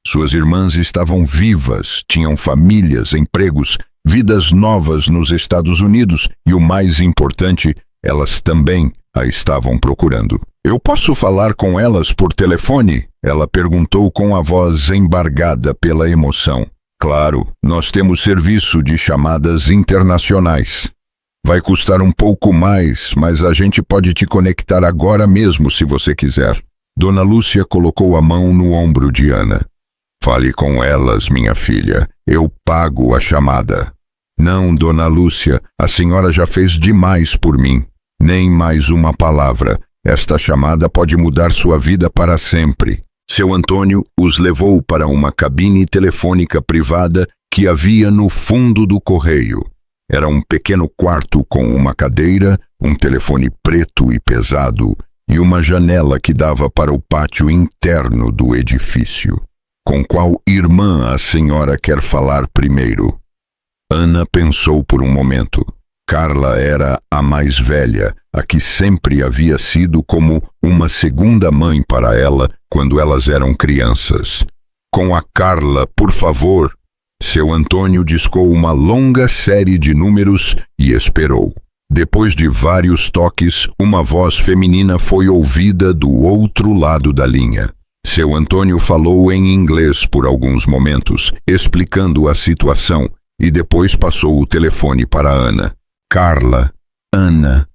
Suas irmãs estavam vivas, tinham famílias, empregos, vidas novas nos Estados Unidos e, o mais importante, elas também a estavam procurando. "Eu posso falar com elas por telefone?" ela perguntou com a voz embargada pela emoção. "Claro, nós temos serviço de chamadas internacionais. Vai custar um pouco mais, mas a gente pode te conectar agora mesmo se você quiser." Dona Lúcia colocou a mão no ombro de Ana. "Fale com elas, minha filha. Eu pago a chamada." "Não, Dona Lúcia, a senhora já fez demais por mim. Nem mais uma palavra. Esta chamada pode mudar sua vida para sempre." Seu Antônio os levou para uma cabine telefônica privada que havia no fundo do correio. Era um pequeno quarto com uma cadeira, um telefone preto e pesado e uma janela que dava para o pátio interno do edifício. "Com qual irmã a senhora quer falar primeiro?" Ana pensou por um momento. Carla era a mais velha, a que sempre havia sido como uma segunda mãe para ela quando elas eram crianças. Com a Carla, por favor. Seu Antônio discou uma longa série de números e esperou. Depois de vários toques, uma voz feminina foi ouvida do outro lado da linha. Seu Antônio falou em inglês por alguns momentos, explicando a situação, e depois passou o telefone para Ana. Carla, Ana,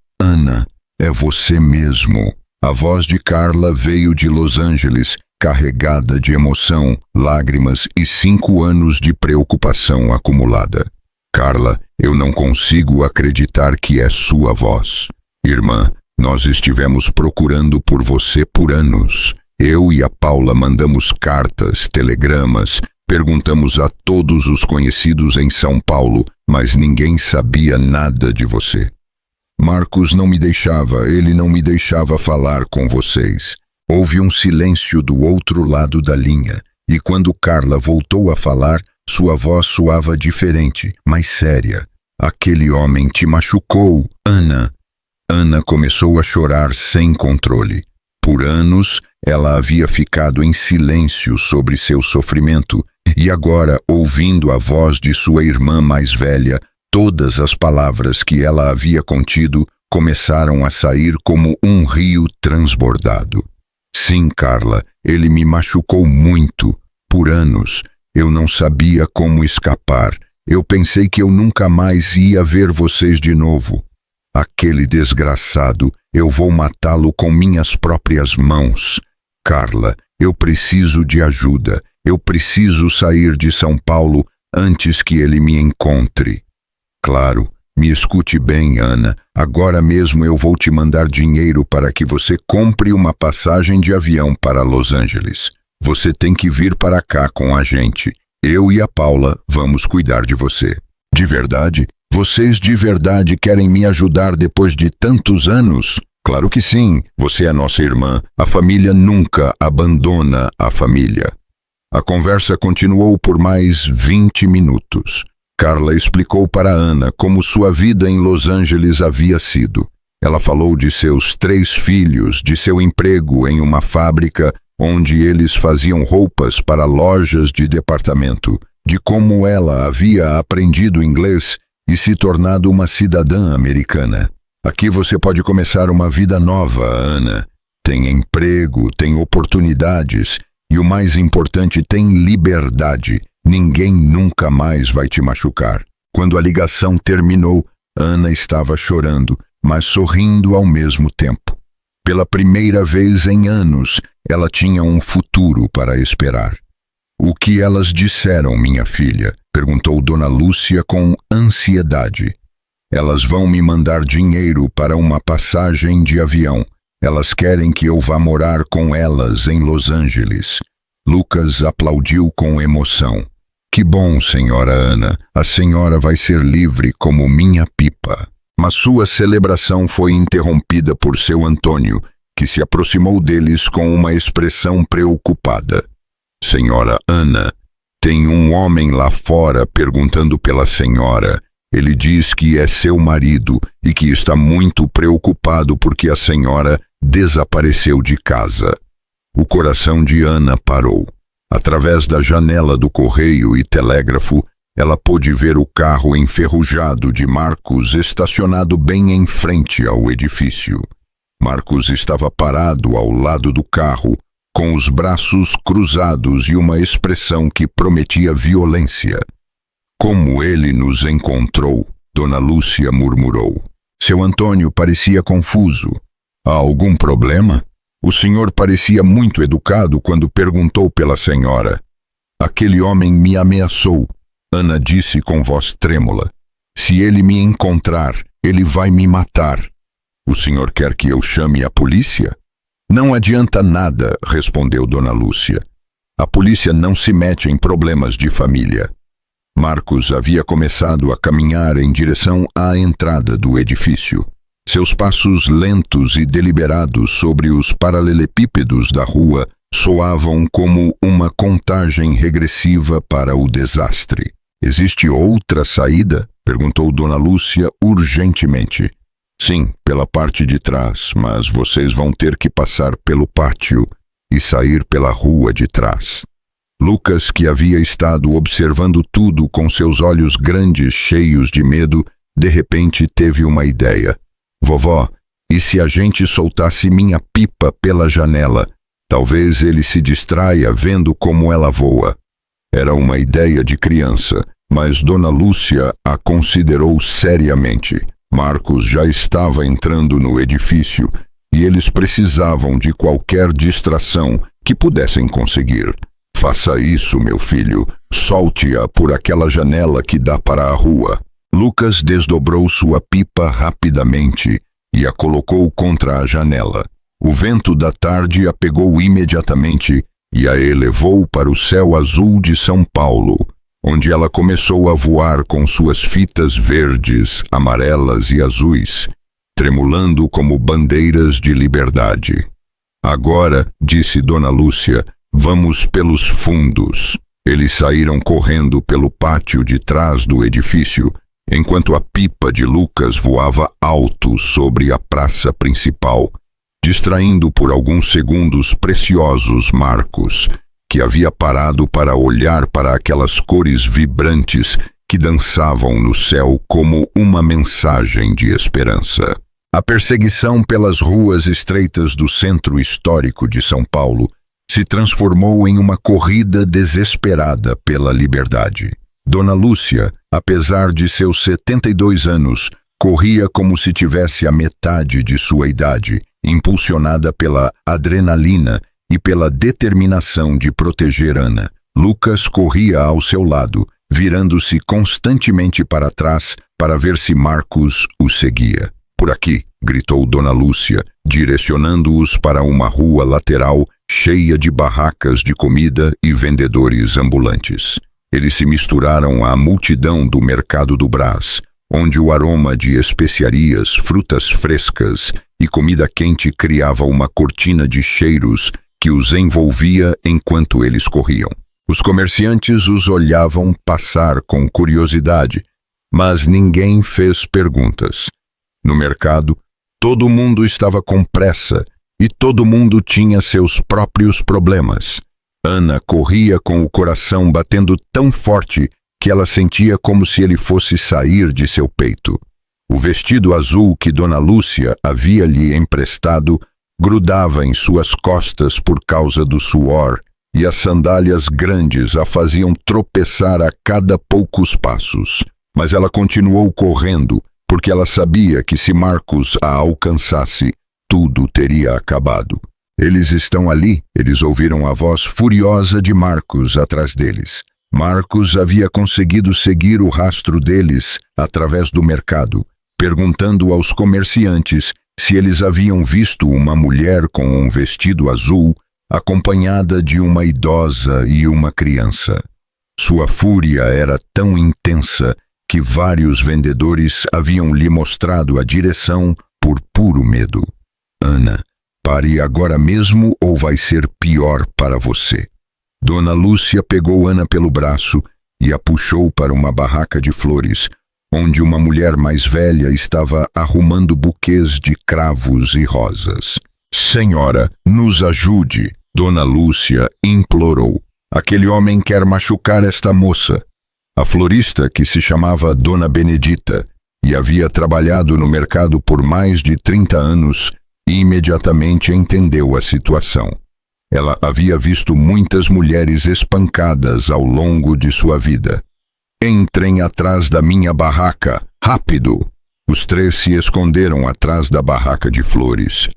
é você mesmo. A voz de Carla veio de Los Angeles, carregada de emoção, lágrimas e 5 anos de preocupação acumulada. Carla, eu não consigo acreditar que é sua voz. Irmã, nós estivemos procurando por você por anos. Eu e a Paula mandamos cartas, telegramas, perguntamos a todos os conhecidos em São Paulo, mas ninguém sabia nada de você. Marcos ele não me deixava falar com vocês. Houve um silêncio do outro lado da linha, e quando Carla voltou a falar, sua voz soava diferente, mais séria. Aquele homem te machucou, Ana. Ana começou a chorar sem controle. Por anos, ela havia ficado em silêncio sobre seu sofrimento, e agora, ouvindo a voz de sua irmã mais velha, todas as palavras que ela havia contido começaram a sair como um rio transbordado. Sim, Carla, ele me machucou muito. Por anos, eu não sabia como escapar. Eu pensei que eu nunca mais ia ver vocês de novo. Aquele desgraçado, eu vou matá-lo com minhas próprias mãos. Carla, eu preciso de ajuda. Eu preciso sair de São Paulo antes que ele me encontre. Claro, me escute bem, Ana. Agora mesmo eu vou te mandar dinheiro para que você compre uma passagem de avião para Los Angeles. Você tem que vir para cá com a gente. Eu e a Paula vamos cuidar de você. De verdade? Vocês de verdade querem me ajudar depois de tantos anos? Claro que sim. Você é nossa irmã. A família nunca abandona a família. A conversa continuou por mais 20 minutos. Carla explicou para Ana como sua vida em Los Angeles havia sido. Ela falou de seus 3 filhos, de seu emprego em uma fábrica onde eles faziam roupas para lojas de departamento, de como ela havia aprendido inglês e se tornado uma cidadã americana. Aqui você pode começar uma vida nova, Ana. Tem emprego, tem oportunidades e o mais importante, tem liberdade. Ninguém nunca mais vai te machucar. Quando a ligação terminou, Ana estava chorando, mas sorrindo ao mesmo tempo. Pela primeira vez em anos, ela tinha um futuro para esperar. O que elas disseram, minha filha? Perguntou Dona Lúcia com ansiedade. Elas vão me mandar dinheiro para uma passagem de avião. Elas querem que eu vá morar com elas em Los Angeles. Lucas aplaudiu com emoção. Que bom, senhora Ana. A senhora vai ser livre como minha pipa. Mas sua celebração foi interrompida por seu Antônio, que se aproximou deles com uma expressão preocupada. Senhora Ana, tem um homem lá fora perguntando pela senhora. Ele diz que é seu marido e que está muito preocupado porque a senhora desapareceu de casa. O coração de Ana parou. Através da janela do correio e telégrafo, ela pôde ver o carro enferrujado de Marcos estacionado bem em frente ao edifício. Marcos estava parado ao lado do carro, com os braços cruzados e uma expressão que prometia violência. Como ele nos encontrou? Dona Lúcia murmurou. Seu Antônio parecia confuso. Há algum problema? O senhor parecia muito educado quando perguntou pela senhora. Aquele homem me ameaçou, Ana disse com voz trêmula. Se ele me encontrar, ele vai me matar. O senhor quer que eu chame a polícia? Não adianta nada, respondeu Dona Lúcia. A polícia não se mete em problemas de família. Marcos havia começado a caminhar em direção à entrada do edifício. Seus passos lentos e deliberados sobre os paralelepípedos da rua soavam como uma contagem regressiva para o desastre. Existe outra saída? Perguntou Dona Lúcia urgentemente. Sim, pela parte de trás, mas vocês vão ter que passar pelo pátio e sair pela rua de trás. Lucas, que havia estado observando tudo com seus olhos grandes cheios de medo, de repente teve uma ideia. Vovó, e se a gente soltasse minha pipa pela janela? Talvez ele se distraia vendo como ela voa. Era uma ideia de criança, mas Dona Lúcia a considerou seriamente. Marcos já estava entrando no edifício e eles precisavam de qualquer distração que pudessem conseguir. Faça isso, meu filho. Solte-a por aquela janela que dá para a rua. Lucas desdobrou sua pipa rapidamente e a colocou contra a janela. O vento da tarde a pegou imediatamente e a elevou para o céu azul de São Paulo, onde ela começou a voar com suas fitas verdes, amarelas e azuis, tremulando como bandeiras de liberdade. Agora, disse Dona Lúcia, vamos pelos fundos. Eles saíram correndo pelo pátio de trás do edifício, enquanto a pipa de Lucas voava alto sobre a praça principal, distraindo por alguns segundos preciosos Marcos, que havia parado para olhar para aquelas cores vibrantes que dançavam no céu como uma mensagem de esperança. A perseguição pelas ruas estreitas do centro histórico de São Paulo se transformou em uma corrida desesperada pela liberdade. Dona Lúcia, apesar de seus 72 anos, corria como se tivesse a metade de sua idade, impulsionada pela adrenalina e pela determinação de proteger Ana. Lucas corria ao seu lado, virando-se constantemente para trás para ver se Marcos o seguia. Por aqui, gritou Dona Lúcia, direcionando-os para uma rua lateral cheia de barracas de comida e vendedores ambulantes. Eles se misturaram à multidão do mercado do Brás, onde o aroma de especiarias, frutas frescas e comida quente criava uma cortina de cheiros que os envolvia enquanto eles corriam. Os comerciantes os olhavam passar com curiosidade, mas ninguém fez perguntas. No mercado, todo mundo estava com pressa e todo mundo tinha seus próprios problemas. Ana corria com o coração batendo tão forte que ela sentia como se ele fosse sair de seu peito. O vestido azul que Dona Lúcia havia lhe emprestado grudava em suas costas por causa do suor, e as sandálias grandes a faziam tropeçar a cada poucos passos. Mas ela continuou correndo, porque ela sabia que se Marcos a alcançasse, tudo teria acabado. Eles estão ali, eles ouviram a voz furiosa de Marcos atrás deles. Marcos havia conseguido seguir o rastro deles através do mercado, perguntando aos comerciantes se eles haviam visto uma mulher com um vestido azul acompanhada de uma idosa e uma criança. Sua fúria era tão intensa que vários vendedores haviam lhe mostrado a direção por puro medo. Ana, pare agora mesmo ou vai ser pior para você. Dona Lúcia pegou Ana pelo braço e a puxou para uma barraca de flores, onde uma mulher mais velha estava arrumando buquês de cravos e rosas. Senhora, nos ajude, Dona Lúcia implorou. Aquele homem quer machucar esta moça. A florista, que se chamava Dona Benedita e havia trabalhado no mercado por mais de 30 anos, imediatamente entendeu a situação. Ela havia visto muitas mulheres espancadas ao longo de sua vida. Entrem atrás da minha barraca, rápido! Os três se esconderam atrás da barraca de flores,